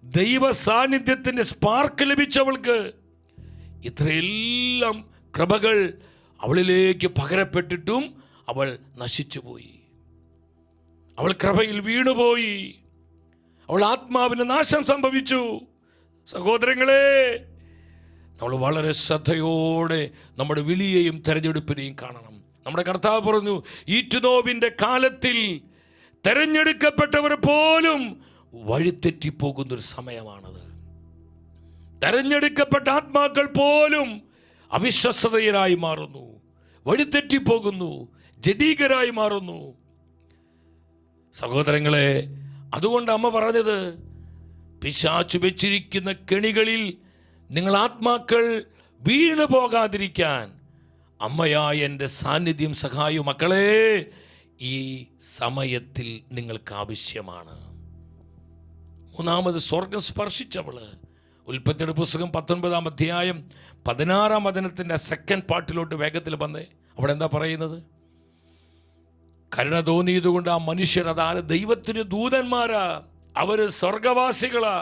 ദൈവ സാന്നിധ്യത്തിൻ്റെ സ്പാർക്ക് ലഭിച്ചവൾക്ക് ഇത്രയെല്ലാം കൃപകൾ അവളിലേക്ക് പകരപ്പെട്ടിട്ടും അവൾ നശിച്ചുപോയി. അവൾ കൃപയിൽ വീണുപോയി. അവൾ ആത്മാവിന് നാശം സംഭവിച്ചു. സഹോദരങ്ങളെ, നമ്മൾ വളരെ ശ്രദ്ധയോടെ നമ്മുടെ വിളിയെയും തെരഞ്ഞെടുപ്പിനെയും കാണണം. നമ്മുടെ കർത്താവ് പറഞ്ഞു, ഈറ്റുനോവിൻ്റെ കാലത്തിൽ തെരഞ്ഞെടുക്കപ്പെട്ടവർ പോലും വഴിതെറ്റിപ്പോകുന്നൊരു സമയമാണത്. തെരഞ്ഞെടുക്കപ്പെട്ട ആത്മാക്കൾ പോലും അവിശ്വസ്തതരായി മാറുന്നു, വഴിതെറ്റിപ്പോകുന്നു, ജഡീകരായി മാറുന്നു. സഹോദരങ്ങളെ, അതുകൊണ്ട് അമ്മ പറഞ്ഞത്, പിശാചു വെച്ചിരിക്കുന്ന കെണികളിൽ നിങ്ങൾ ആത്മാക്കൾ വീണു പോകാതിരിക്കാൻ അമ്മയായ എൻ്റെ സാന്നിധ്യം, സഹായം മക്കളെ ഈ സമയത്തിൽ നിങ്ങൾക്ക് ആവശ്യമാണ്. മൂന്നാമത് സ്വർഗം സ്പർശിച്ചവള്. ഉൽപ്പത്തിയുടെ പുസ്തകം 19-ാം അധ്യായം 16-ാം വചനത്തിൻ്റെ സെക്കൻഡ് പാർട്ടിലോട്ട് വേഗത്തിൽ വന്നേ. അവിടെ എന്താ പറയുന്നത്? കരുണ തോന്നിയതുകൊണ്ട് ആ മനുഷ്യർ, അതാണ് ദൈവത്തിന് ദൂതന്മാരാ, അവര് സ്വർഗവാസികളാ,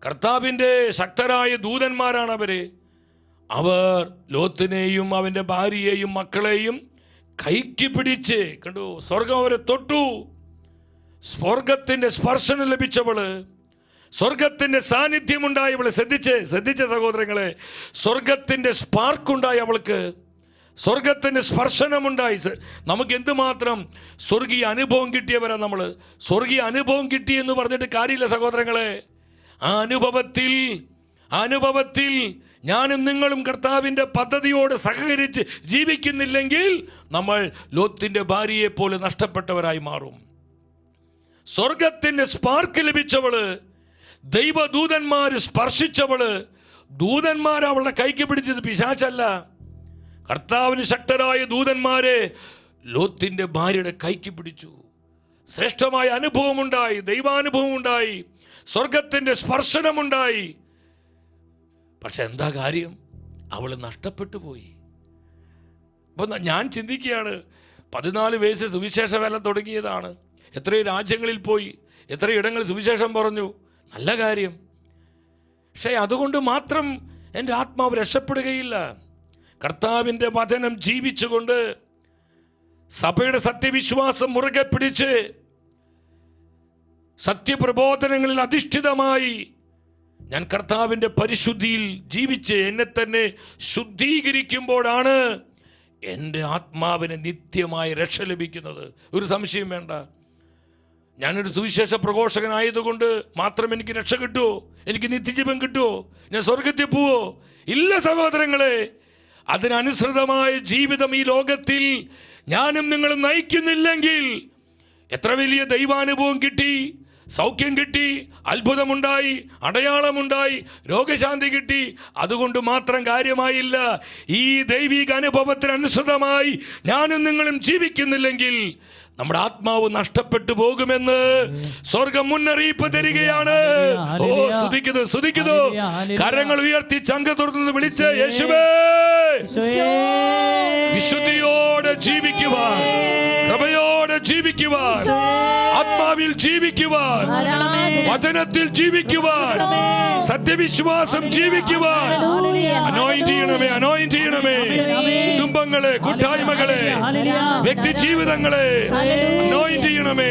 കർത്താവിൻ്റെ ശക്തരായ ദൂതന്മാരാണ് അവര്. അവർ ലോത്തിനെയും അവൻ്റെ ഭാര്യയെയും മക്കളെയും കൈക്ക് പിടിച്ച് കണ്ടു. സ്വർഗം അവരെ തൊട്ടു. സ്വർഗത്തിൻ്റെ സ്പർശനം ലഭിച്ചവള്, സ്വർഗത്തിൻ്റെ സാന്നിധ്യമുണ്ടായവള്. ശ്രദ്ധിച്ച സഹോദരങ്ങളെ, സ്വർഗത്തിൻ്റെ സ്പാർക്കുണ്ടായി അവൾക്ക്, സ്വർഗത്തിൻ്റെ സ്പർശനമുണ്ടായി. നമുക്ക് എന്തുമാത്രം സ്വർഗീയ അനുഭവം കിട്ടിയവരാ നമ്മൾ. സ്വർഗീയ അനുഭവം കിട്ടി എന്ന് പറഞ്ഞിട്ട് കാര്യമില്ല സഹോദരങ്ങളെ. ആ അനുഭവത്തിൽ ഞാനും നിങ്ങളും കർത്താവിൻ്റെ പദ്ധതിയോട് സഹകരിച്ച് ജീവിക്കുന്നില്ലെങ്കിൽ നമ്മൾ ലോത്തിൻ്റെ ഭാര്യയെ പോലെ നഷ്ടപ്പെട്ടവരായി മാറും. സ്വർഗത്തിൻ്റെ സ്പാർക്ക് ലഭിച്ചവള് ദൈവദൂതന്മാര് സ്പർശിച്ചവള്, ദൂതന്മാർ അവളുടെ കൈക്ക് പിടിച്ചത് പിശാചല്ല. കർത്താവിന് ശക്തരായ ദൂതന്മാരെ ലോത്തിന്റെ ഭാര്യയുടെ കൈക്ക് പിടിച്ചു. ശ്രേഷ്ഠമായ അനുഭവമുണ്ടായി, ദൈവാനുഭവം ഉണ്ടായി, സ്വർഗത്തിന്റെ സ്പർശനമുണ്ടായി. പക്ഷെ എന്താ കാര്യം? അവള് നഷ്ടപ്പെട്ടു പോയി. അപ്പൊ ഞാൻ ചിന്തിക്കുകയാണ്, 14 വയസ്സ് സുവിശേഷ വേല തുടങ്ങിയതാണ്. എത്രയോ രാജ്യങ്ങളിൽ പോയി, എത്രയോ ഇടങ്ങളിൽ സുവിശേഷം പറഞ്ഞു, നല്ല കാര്യം. പക്ഷേ അതുകൊണ്ട് മാത്രം എൻ്റെ ആത്മാവ് രക്ഷപ്പെടുകയില്ല. കർത്താവിൻ്റെ വചനം ജീവിച്ചുകൊണ്ട് സഭയുടെ സത്യവിശ്വാസം മുറുകെ പിടിച്ച് സത്യപ്രബോധനങ്ങളിൽ അധിഷ്ഠിതമായി ഞാൻ കർത്താവിൻ്റെ പരിശുദ്ധിയിൽ ജീവിച്ച് എന്നെ തന്നെ ശുദ്ധീകരിക്കുമ്പോഴാണ് എൻ്റെ ആത്മാവിന് നിത്യമായ രക്ഷ ലഭിക്കുന്നത്. ഒരു സംശയം വേണ്ട. ഞാനൊരു സുവിശേഷ പ്രഘോഷകനായതുകൊണ്ട് മാത്രം എനിക്ക് രക്ഷ കിട്ടുമോ? എനിക്ക് നിത്യജീവൻ കിട്ടുമോ? ഞാൻ സ്വർഗത്തിൽ പോവോ? ഇല്ല സഹോദരങ്ങളെ. അതിനനുസൃതമായ ജീവിതം ഈ ലോകത്തിൽ ഞാനും നിങ്ങളും നയിക്കുന്നില്ലെങ്കിൽ എത്ര വലിയ ദൈവാനുഭവം കിട്ടി, സൗഖ്യം കിട്ടി, അത്ഭുതമുണ്ടായി, അടയാളമുണ്ടായി, രോഗശാന്തി കിട്ടി, അതുകൊണ്ട് മാത്രം കാര്യമായില്ല. ഈ ദൈവിക അനുഭവത്തിനനുസൃതമായി ഞാനും നിങ്ങളും ജീവിക്കുന്നില്ലെങ്കിൽ നമ്മുടെ ആത്മാവ് നഷ്ടപ്പെട്ടു പോകുമെന്ന് സ്വർഗം മുന്നറിയിപ്പ് തരികയാണ്. ഓ, സ്തുതിക്കുന്നു. കരങ്ങൾ ഉയർത്തി ചങ്ക തുറന്ന് വിളിച്ച് യേശുവേ, വിശുദ്ധിയോടെ ജീവിക്കുവാൻ, കൃപയോടെ ജീവിക്കുവാൻ, ആത്മാവിൽ ജീവിക്കുവാൻ, വചനത്തിൽ ജീവിക്കുവാൻ, സത്യവിശ്വാസം ജീവിക്കുവാൻ അനോയിന്റ് ചെയ്യണമേ. കുടുംബങ്ങളെ, കൂട്ടായ്മകളെ, വ്യക്തി ജീവിതങ്ങളെ അനോയിന്റ് ചെയ്യണമേ.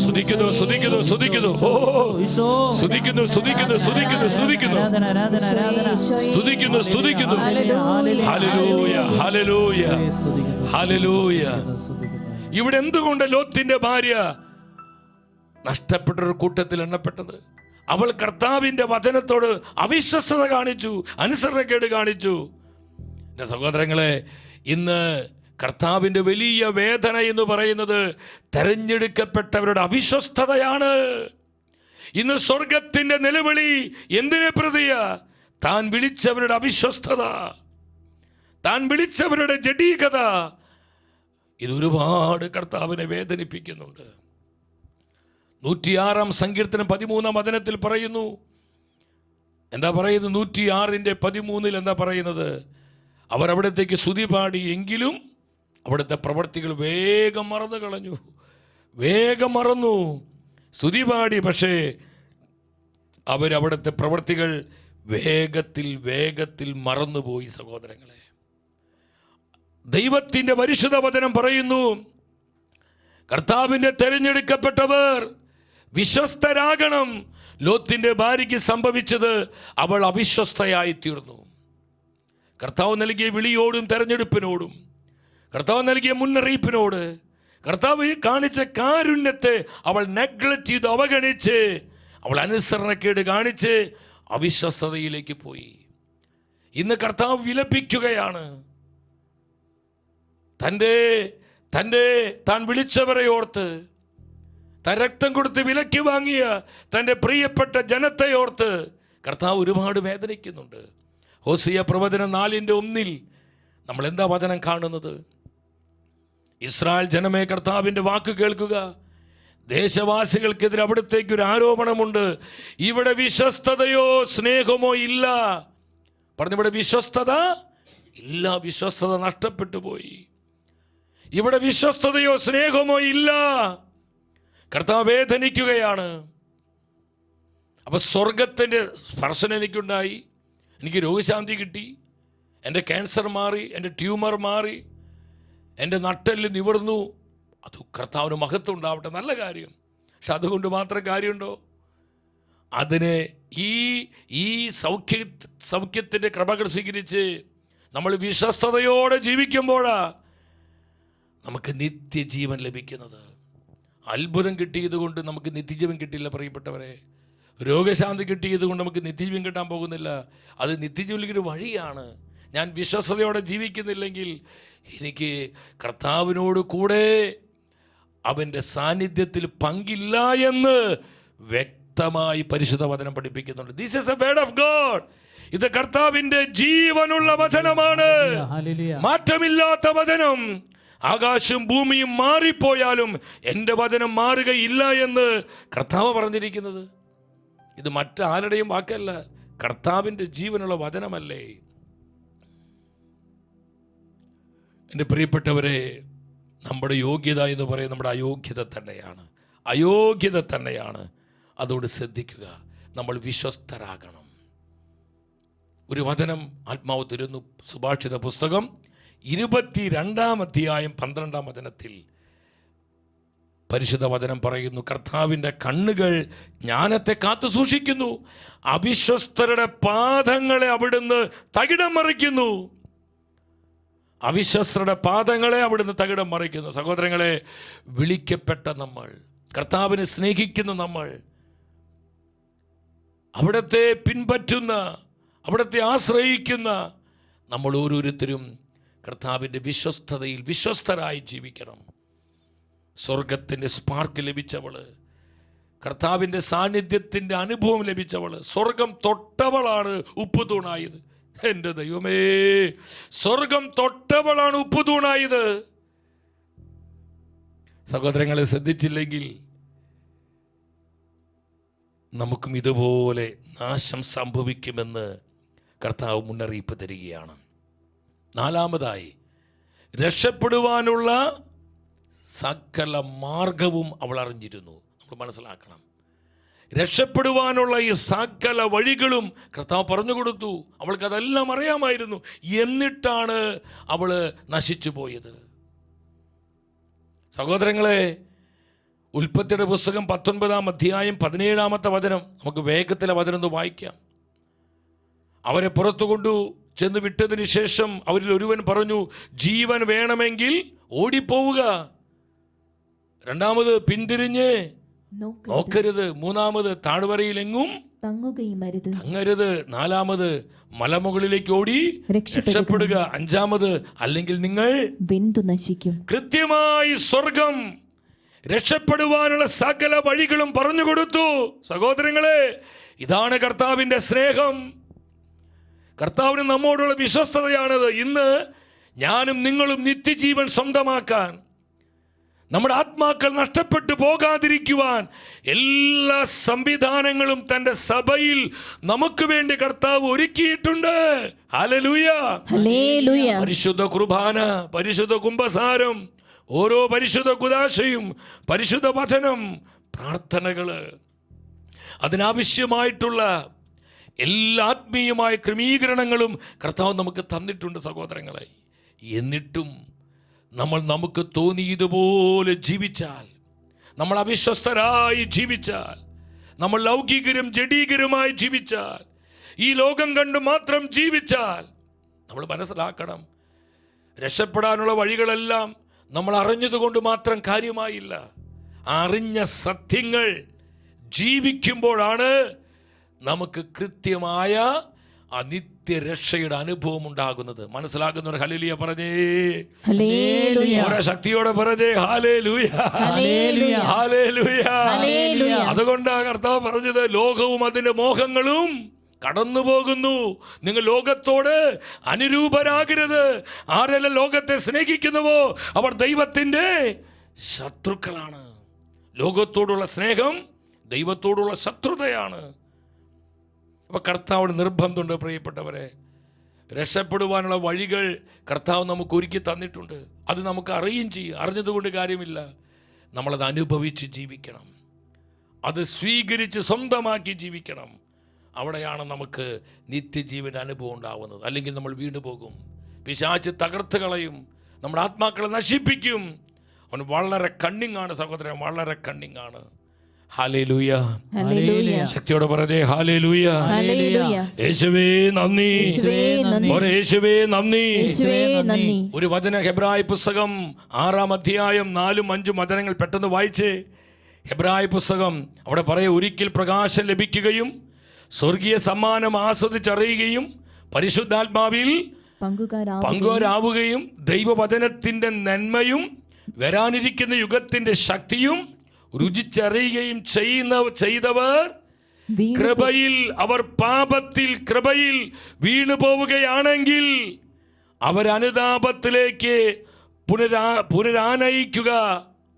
സ്തുതിക്കുന്നു. ഹല്ലേലൂയ. ഇവിടെ എന്തുകൊണ്ട് ലോത്തിന്റെ ഭാര്യ നഷ്ടപ്പെട്ടൊരു കൂട്ടത്തിൽ എണ്ണപ്പെട്ടത്? അവൾ കർത്താവിന്റെ വചനത്തോട് അവിശ്വസ്തത കാണിച്ചു, അനുസരണക്കേട് കാണിച്ചു. എൻ്റെ സഹോദരങ്ങളെ, ഇന്ന് കർത്താവിന്റെ വലിയ വേദന എന്ന് പറയുന്നത് തെരഞ്ഞെടുക്കപ്പെട്ടവരുടെ അവിശ്വസ്തതയാണ്. ഇന്ന് സ്വർഗത്തിന്റെ നിലവിളി എന്തിനെ പ്രതിയാ? താൻ വിളിച്ചവരുടെ അവിശ്വസ്തത, താൻ വിളിച്ചവരുടെ ജഡീകത. ഇതൊരുപാട് കർത്താവിനെ വേദനിപ്പിക്കുന്നുണ്ട്. 106 സങ്കീർത്തനം 13 വചനത്തിൽ പറയുന്നു. എന്താ പറയുന്നത്? 106:13 എന്താ പറയുന്നത്? അവർ അവിടത്തേക്ക് സ്തുതി പാടി, എങ്കിലും അവിടുത്തെ പ്രവർത്തികൾ വേഗം മറന്നു. സ്തുതി പാടി, പക്ഷേ അവരവിടുത്തെ പ്രവർത്തികൾ വേഗത്തിൽ മറന്നുപോയി. സഹോദരങ്ങളെ, ദൈവത്തിൻ്റെ പരിശുദ്ധ വചനം പറയുന്നു, കർത്താവിൻ്റെ തെരഞ്ഞെടുക്കപ്പെട്ടവർ വിശ്വസ്തരാകണം. ലോത്തിന്റെ ഭാര്യയ്ക്ക് സംഭവിച്ചത്, അവൾ അവിശ്വസ്തയായി തീർന്നു. കർത്താവ് നൽകിയ വിളിയോടും തെരഞ്ഞെടുപ്പിനോടും, കർത്താവ് നൽകിയ മുന്നറിയിപ്പിനോട്, കർത്താവ് കാണിച്ച കാരുണ്യത്തെ അവൾ നെഗ്ലക്റ്റ് ചെയ്ത്, അവഗണിച്ച്, അവൾ അനുസരണക്കേട് കാണിച്ച് അവിശ്വസ്തതയിലേക്ക് പോയി. ഇന്ന് കർത്താവ് വിലപിക്കുകയാണ്. താൻ വിളിച്ചവരെ ഓർത്ത്, താൻ രക്തം കൊടുത്ത് വിലയ്ക്ക് വാങ്ങിയ തൻ്റെ പ്രിയപ്പെട്ട ജനത്തെ ഓർത്ത് കർത്താവ് ഒരുപാട് വേദനിക്കുന്നുണ്ട്. ഹോസിയ പ്രവചനം 4:1 നമ്മൾ എന്താ വചനം കാണുന്നത്? ഇസ്രായേൽ ജനമേ, കർത്താവിൻ്റെ വാക്ക് കേൾക്കുക. ദേശവാസികൾക്കെതിരെ അവിടത്തേക്ക് ഒരു ആരോപണമുണ്ട്. ഇവിടെ വിശ്വസ്തതയോ സ്നേഹമോ ഇല്ല. ഇവിടെ വിശ്വസ്തത ഇല്ല, വിശ്വസ്തത നഷ്ടപ്പെട്ടു പോയി. ഇവിടെ വിശ്വസ്തതയോ സ്നേഹമോ ഇല്ല. കർത്താവ് വേദനിക്കുകയാണ്. അപ്പൊ സ്വർഗത്തിൻ്റെ സ്പർശനം എനിക്കുണ്ടായി, എനിക്ക് രോഗശാന്തി കിട്ടി, എൻ്റെ ക്യാൻസർ മാറി, എൻ്റെ ട്യൂമർ മാറി, എൻ്റെ നട്ടെല്ല് നിവർന്നു. അത് കർത്താവിന് മഹത്വം ഉണ്ടാവട്ടെ, നല്ല കാര്യം. പക്ഷെ അതുകൊണ്ട് മാത്രം കാര്യമുണ്ടോ? അതിന് ഈ സൗഖ്യത്തിൻ്റെ കൃപകൾ സ്വീകരിച്ച് നമ്മൾ വിശ്വസ്തയോടെ ജീവിക്കുമ്പോഴാ നമുക്ക് നിത്യജീവൻ ലഭിക്കുന്നത്. അത്ഭുതം കിട്ടിയത് കൊണ്ട് നമുക്ക് നിത്യജീവൻ കിട്ടില്ല പ്രിയപ്പെട്ടവരെ. രോഗശാന്തി കിട്ടിയത് കൊണ്ട് നമുക്ക് നിത്യജീവൻ കിട്ടാൻ പോകുന്നില്ല. അത് നിത്യജീവനിലേക്കൊരു വഴിയാണ്. ഞാൻ വിശ്വസ്തയോടെ ജീവിക്കുന്നില്ലെങ്കിൽ എനിക്ക് കർത്താവിനോട് കൂടെ അവൻ്റെ സാന്നിധ്യത്തിൽ പങ്കില്ല എന്ന് വ്യക്തം വ്യക്തമായി പരിശുദ്ധ വചനം പഠിപ്പിക്കുന്നുണ്ട്. This is A word of God. ഇത് കർത്താവിന്റെ ജീവനുള്ള വചനമാണ്, മാറ്റമില്ലാത്ത വചനം. ആകാശം ഭൂമിയും മാറിപ്പോയാലും എൻ്റെ വചനം മാറുകയില്ല എന്ന് കർത്താവ് പറഞ്ഞിരിക്കുന്നത്. ഇത് മറ്റാരുടെയും വാക്കല്ല, കർത്താവിൻ്റെ ജീവനുള്ള വചനമല്ലേ. എൻ്റെ പ്രിയപ്പെട്ടവരെ, നമ്മുടെ യോഗ്യത എന്ന് പറയുന്നത് നമ്മുടെ അയോഗ്യത തന്നെയാണ്, അയോഗ്യത തന്നെയാണ്. അതോട് ശ്രദ്ധിക്കുക, നമ്മൾ വിശ്വസ്തരാകണം. ഒരു വചനം ആത്മാവ് തരുന്നു. സുഭാഷിത പുസ്തകം 22-ാം അധ്യായം 12-ാം വചനത്തിൽ പരിശുദ്ധ വചനം പറയുന്നു, കർത്താവിൻ്റെ കണ്ണുകൾ ജ്ഞാനത്തെ കാത്തു സൂക്ഷിക്കുന്നു, അവിശ്വസ്തരുടെ പാദങ്ങളെ അവിടുന്ന് തകിടം മറിക്കുന്നു. അവിശ്വസ്തരുടെ പാദങ്ങളെ അവിടുന്ന് തകിടം മറിക്കുന്നു. സഹോദരങ്ങളെ, വിളിക്കപ്പെട്ട നമ്മൾ, കർത്താവിനെ സ്നേഹിക്കുന്ന നമ്മൾ, അവിടത്തെ പിൻപറ്റുന്ന, അവിടത്തെ ആശ്രയിക്കുന്ന നമ്മൾ ഓരോരുത്തരും കർത്താവിൻ്റെ വിശ്വസ്തതയിൽ വിശ്വസ്തരായി ജീവിക്കണം. സ്വർഗത്തിൻ്റെ സ്പാർക്ക് ലഭിച്ചവള്, കർത്താവിൻ്റെ സാന്നിധ്യത്തിൻ്റെ അനുഭവം ലഭിച്ചവള്, സ്വർഗം തൊട്ടവളാണ് ഉപ്പ് തൂണായത്. എൻ്റെ ദൈവമേ, സ്വർഗം തൊട്ടവളാണ് ഉപ്പ് തൂണായത്. സഹോദരങ്ങളെ, ശ്രദ്ധിച്ചില്ലെങ്കിൽ നമുക്കും ഇതുപോലെ നാശം സംഭവിക്കുമെന്ന് കർത്താവ് മുന്നറിയിപ്പ് തരികയാണ്. നാലാമതായി, രക്ഷപ്പെടുവാനുള്ള സകല മാർഗവും അവൾ അറിഞ്ഞിരുന്നു. നമ്മൾ മനസ്സിലാക്കണം, രക്ഷപ്പെടുവാനുള്ള ഈ സകല വഴികളും കർത്താവ് പറഞ്ഞു കൊടുത്തു. അവൾക്ക് അതെല്ലാം അറിയാമായിരുന്നു. എന്നിട്ടാണ് അവൾ നശിച്ചു പോയത്. സഹോദരങ്ങളെ, ഉൽപ്പത്തിയുടെ പുസ്തകം 19-ാം അധ്യായം 17-ാമത്തെ വചനം നമുക്ക് വേഗത്തിലെ വചനം ഒന്ന് വായിക്കാം. അവരെ പുറത്തു കൊണ്ടു ചെന്ന് വിട്ടതിന് ശേഷം അവരിൽ ഒരുവൻ പറഞ്ഞു, ജീവൻ വേണമെങ്കിൽ ഓടിപ്പോവുക. രണ്ടാമത്, പിന്തിരിഞ്ഞ് നോക്കരുത്. മൂന്നാമത്, താഴ്വരയിലെങ്ങും തങ്ങരുത്. നാലാമത്, മലമുകളിലേക്ക് ഓടി രക്ഷപ്പെടുക. അഞ്ചാമത്, അല്ലെങ്കിൽ നിങ്ങൾ നശിക്കും. കൃത്യമായി സ്വർഗം രക്ഷപ്പെടുവാനുള്ള സകല വഴികളും പറഞ്ഞു കൊടുത്തു. സഹോദരങ്ങളെ, ഇതാണ് കർത്താവിൻ്റെ സ്നേഹം. കർത്താവിന് നമ്മോടുള്ള വിശ്വസ്തതയാണത്. ഇന്ന് ഞാനും നിങ്ങളും നിത്യജീവൻ സ്വന്തമാക്കാൻ, നമ്മുടെ ആത്മാക്കൾ നഷ്ടപ്പെട്ടു പോകാതിരിക്കുവാൻ എല്ലാ സംവിധാനങ്ങളും തൻ്റെ സഭയിൽ നമുക്ക് വേണ്ടി കർത്താവ് ഒരുക്കിയിട്ടുണ്ട്. Hallelujah, hallelujah. പരിശുദ്ധ കുർബാന, പരിശുദ്ധ കുംഭസാരം, ഓരോ പരിശുദ്ധ കുദാശയും, പരിശുദ്ധ വചനം, പ്രാർത്ഥനകള്, അതിനാവശ്യമായിട്ടുള്ള എല്ലാ ആത്മീയമായ ക്രമീകരണങ്ങളും കർത്താവ് നമുക്ക് തന്നിട്ടുണ്ട് സഹോദരങ്ങളെ. എന്നിട്ടും നമ്മൾ നമുക്ക് തോന്നിയതുപോലെ ജീവിച്ചാൽ, നമ്മൾ അവിശ്വസ്തരായി ജീവിച്ചാൽ, നമ്മൾ ലൗകികരും ജഡീകരുമായി ജീവിച്ചാൽ, ഈ ലോകം കണ്ട് മാത്രം ജീവിച്ചാൽ, നമ്മൾ മനസ്സിലാക്കണം, രക്ഷപ്പെടാനുള്ള വഴികളെല്ലാം നമ്മൾ അറിഞ്ഞതുകൊണ്ട് മാത്രം കാര്യമായില്ല. അറിഞ്ഞ സത്യങ്ങൾ ജീവിക്കുമ്പോഴാണ് നമുക്ക് കൃത്യമായ ആ നിത്യരക്ഷയുടെ അനുഭവം ഉണ്ടാകുന്നത്. മനസ്സിലാക്കുന്നവർ ഹല്ലേലൂയ പറഞ്ഞേ, ശക്തിയോടെ പറഞ്ഞേ ഹല്ലേലൂയ, ഹല്ലേലൂയ. അതുകൊണ്ടാണ് കർത്താവ് പറഞ്ഞത്, ലോകവും അതിന്റെ മോഹങ്ങളും കടന്നു പോകുന്നു, നിങ്ങൾ ലോകത്തോട് അനുരൂപരാകരുത്. ആരെല്ലാം ലോകത്തെ സ്നേഹിക്കുന്നുവോ അവർ ദൈവത്തിൻ്റെ ശത്രുക്കളാണ്. ലോകത്തോടുള്ള സ്നേഹം ദൈവത്തോടുള്ള ശത്രുതയാണ്. അപ്പോൾ കർത്താവിന് നിർബന്ധമുണ്ട് പ്രിയപ്പെട്ടവരെ, രക്ഷപ്പെടുവാനുള്ള വഴികൾ കർത്താവ് നമുക്ക് ഒരുക്കി തന്നിട്ടുണ്ട്. അത് നമുക്ക് അറിയുകയും ചെയ്യും. അറിഞ്ഞതുകൊണ്ട് കാര്യമില്ല, നമ്മളത് അനുഭവിച്ച് ജീവിക്കണം, അത് സ്വീകരിച്ച് സ്വന്തമാക്കി ജീവിക്കണം. അവിടെയാണ് നമുക്ക് നിത്യജീവൻ്റെ അനുഭവം ഉണ്ടാവുന്നത്. അല്ലെങ്കിൽ നമ്മൾ വീണു പോകും, പിശാച് തകർത്ത് കളയും, നമ്മുടെ ആത്മാക്കളെ നശിപ്പിക്കും. അവൻ വളരെ കണ്ണിങ്ങാണ് സഹോദരൻ, വളരെ കണ്ണിങ്ങാണ്. ഹല്ലേലൂയ, ശക്തിയോടെ പറഞ്ഞേ ഹല്ലേലൂയ. യേശുവേ നന്ദി, യേശുവേ നന്ദി. ഒരു വചന ഹെബ്രായ പുസ്തകം 6-ാം അധ്യായം 4-5 വചനങ്ങൾ പെട്ടെന്ന് വായിച്ചേ. ഹെബ്രായ പുസ്തകം അവിടെ പറയും, ഒരിക്കൽ പ്രകാശം ലഭിക്കുകയും സ്വർഗീയ സമ്മാനം ആസ്വദിച്ചറിയുകയും പരിശുദ്ധാത്മാവിൽ പങ്കുകാരാവുകയും ദൈവവചനത്തിൻ്റെ നന്മയും വരാനിരിക്കുന്ന യുഗത്തിൻ്റെ ശക്തിയും രുചിച്ചറിയുകയും ചെയ്തവർ കൃപയിൽ അവർ പാപത്തിൽ കൃപയിൽ വീണു പോവുകയാണെങ്കിൽ അവരനുതാപത്തിലേക്ക് പുനരാനയിക്കുക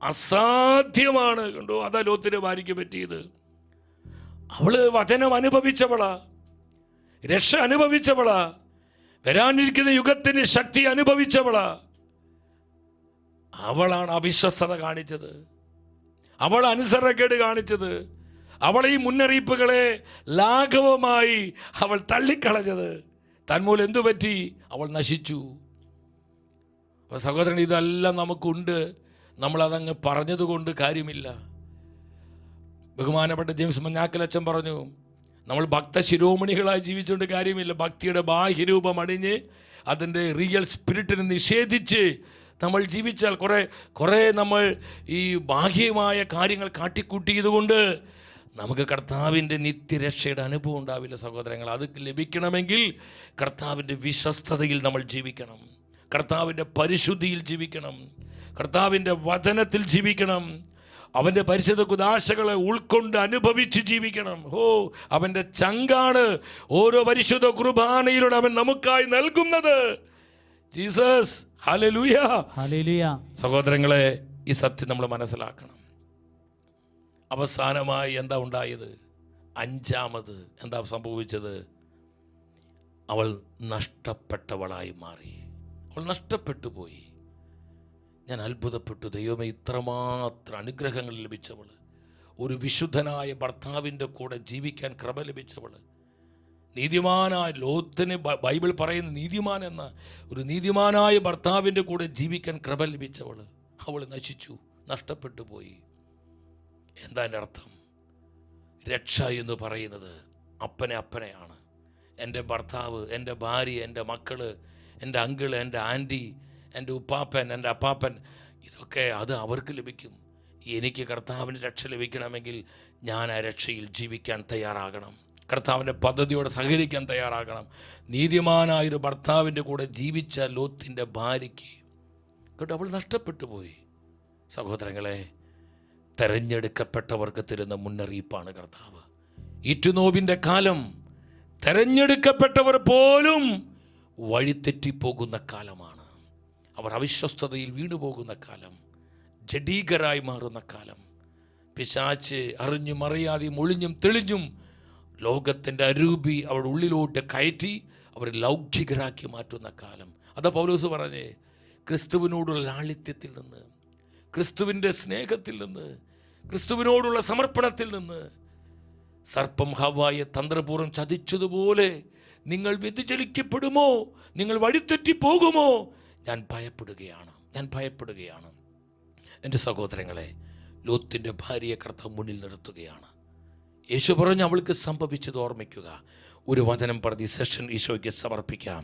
അസാധ്യമാണ്. കണ്ടോ, അതാ ലോത്തിന്റെ ഭാര്യയ്ക്ക് പറ്റിയത്. അവള് വചനം അനുഭവിച്ചവളാ, രക്ഷ അനുഭവിച്ചവളാ, വരാനിരിക്കുന്ന യുഗത്തിന്റെ ശക്തി അനുഭവിച്ചവളാ. അവളാണ് അവിശ്വസ്തത കാണിച്ചത്, അവൾ അനുസരണക്കേട് കാണിച്ചത്, അവൾ ഈ മുന്നറിയിപ്പുകളെ ലാഘവമായി അവൾ തള്ളിക്കളഞ്ഞത്. തന്മൂലം എന്തു പറ്റി? അവൾ നശിച്ചു. സഹോദരൻ, ഇതെല്ലാം നമുക്കുണ്ട്, നമ്മളതങ്ങ് പറഞ്ഞതുകൊണ്ട് കാര്യമില്ല. ബഹുമാനപ്പെട്ട ജെയിംസ് മഞ്ഞാക്കലച്ചൻ പറഞ്ഞു, നമ്മൾ ഭക്തശിരോമണികളായി ജീവിച്ചുകൊണ്ട് കാര്യമില്ല. ഭക്തിയുടെ ബാഹ്യരൂപം അണിഞ്ഞ് അതിൻ്റെ റിയൽ സ്പിരിറ്റിനെ നിഷേധിച്ച് നമ്മൾ ജീവിച്ചാൽ കുറേ നമ്മൾ ഈ ബാഹ്യമായ കാര്യങ്ങൾ കാട്ടിക്കൂട്ടിയതുകൊണ്ട് നമുക്ക് കർത്താവിൻ്റെ നിത്യരക്ഷയുടെ അനുഭവം ഉണ്ടാവില്ല സഹോദരങ്ങൾ. അത് ലഭിക്കണമെങ്കിൽ കർത്താവിൻ്റെ വിശ്വസ്തതയിൽ നമ്മൾ ജീവിക്കണം, കർത്താവിൻ്റെ പരിശുദ്ധിയിൽ ജീവിക്കണം, കർത്താവിൻ്റെ വചനത്തിൽ ജീവിക്കണം, അവൻ്റെ പരിശുദ്ധ കുദാശകളെ ഉൾക്കൊണ്ട് അനുഭവിച്ച് ജീവിക്കണം. അവൻ്റെ ചങ്കാണ് ഓരോ പരിശുദ്ധ കുർബാനയിലൂടെ അവൻ നമുക്കായി നൽകുന്നത്. Jesus, hallelujah, hallelujah. സഹോദരങ്ങളെ, ഈ സത്യം നമ്മൾ മനസ്സിലാക്കണം. അവസാനമായി എന്താ ഉണ്ടായത്? അഞ്ചാമത് എന്താ സംഭവിച്ചത്? അവൾ നഷ്ടപ്പെട്ടവളായി മാറി. അവൾ നഷ്ടപ്പെട്ടു പോയി. ഞാൻ അത്ഭുതപ്പെട്ടു. ദൈവമേ, ഇത്രമാത്രം അനുഗ്രഹങ്ങൾ ലഭിച്ചവൾ, ഒരു വിശുദ്ധനായ ഭർത്താവിൻ്റെ കൂടെ ജീവിക്കാൻ കൃപ ലഭിച്ചവൾ, നീതിമാനായ ലോത്തിന് ബൈബിൾ പറയുന്ന നീതിമാൻ എന്ന ഒരു നീതിമാനായ ഭർത്താവിൻ്റെ കൂടെ ജീവിക്കാൻ കൃപ ലഭിച്ചവൾ, അവൾ നശിച്ചു, നഷ്ടപ്പെട്ടു പോയി. എന്താ എൻ്റെ അർത്ഥം? രക്ഷ എന്ന് പറയുന്നത് അപ്പനെയാണ്. എൻ്റെ ഭർത്താവ്, എൻ്റെ ഭാര്യ, എൻ്റെ മക്കള്, എൻ്റെ അങ്കിള്, എൻ്റെ ആൻറ്റി, എൻ്റെ ഉപ്പാപ്പൻ, എൻ്റെ അപ്പാപ്പൻ, ഇതൊക്കെ അത് അവർക്ക് ലഭിക്കും. എനിക്ക് കർത്താവിന് രക്ഷ ലഭിക്കണമെങ്കിൽ ഞാൻ ആ രക്ഷയിൽ ജീവിക്കാൻ തയ്യാറാകണം, കർത്താവിൻ്റെ പദ്ധതിയോടെ സഹകരിക്കാൻ തയ്യാറാകണം. നീതിമാനായൊരു ഭർത്താവിൻ്റെ കൂടെ ജീവിച്ച ലോത്തിൻ്റെ ഭാര്യയ്ക്ക് കേട്ടോ അവൾ നഷ്ടപ്പെട്ടു പോയി. സഹോദരങ്ങളെ, തെരഞ്ഞെടുക്കപ്പെട്ടവർക്ക് തരുന്ന മുന്നറിയിപ്പാണ് കർത്താവ്. ഈറ്റുനോവിൻ്റെ കാലം തെരഞ്ഞെടുക്കപ്പെട്ടവർ പോലും വഴിതെറ്റിപ്പോകുന്ന കാലമാണ്. അവർ അവിശ്വസ്തതയിൽ വീണുപോകുന്ന കാലം, ജഡീകരായി മാറുന്ന കാലം. പിശാച് അറിഞ്ഞും അറിയാതെയും ഒളിഞ്ഞും തെളിഞ്ഞും ലോകത്തിൻ്റെ അരൂപി അവരുടെ ഉള്ളിലോട്ട് കയറ്റി അവർ ലൗകികരാക്കി മാറ്റുന്ന കാലം. അതാ പൗലോസ് പറഞ്ഞേ, ക്രിസ്തുവിനോടുള്ള ലാളിത്യത്തിൽ നിന്ന്, ക്രിസ്തുവിൻ്റെ സ്നേഹത്തിൽ നിന്ന്, ക്രിസ്തുവിനോടുള്ള സമർപ്പണത്തിൽ നിന്ന് സർപ്പം ഹവ്വായെ തന്ത്രപൂർവ്വം ചതിച്ചതുപോലെ നിങ്ങൾ വ്യതിചലിക്കപ്പെടുമോ, നിങ്ങൾ വഴിതെറ്റിപ്പോകുമോ? ഞാൻ ഭയപ്പെടുകയാണ്. എൻ്റെ സഹോദരങ്ങളെ, ലോത്തിൻ്റെ ഭാര്യയെ കർത്താവ് മുന്നിൽ നിർത്തുകയാണ്. യേശു പറഞ്ഞു അവൾക്ക് സംഭവിച്ചത് ഓർമ്മിക്കുക. ഒരു വചനം പറഞ്ഞ് സെഷൻ ഈശോയ്ക്ക് സമർപ്പിക്കാം.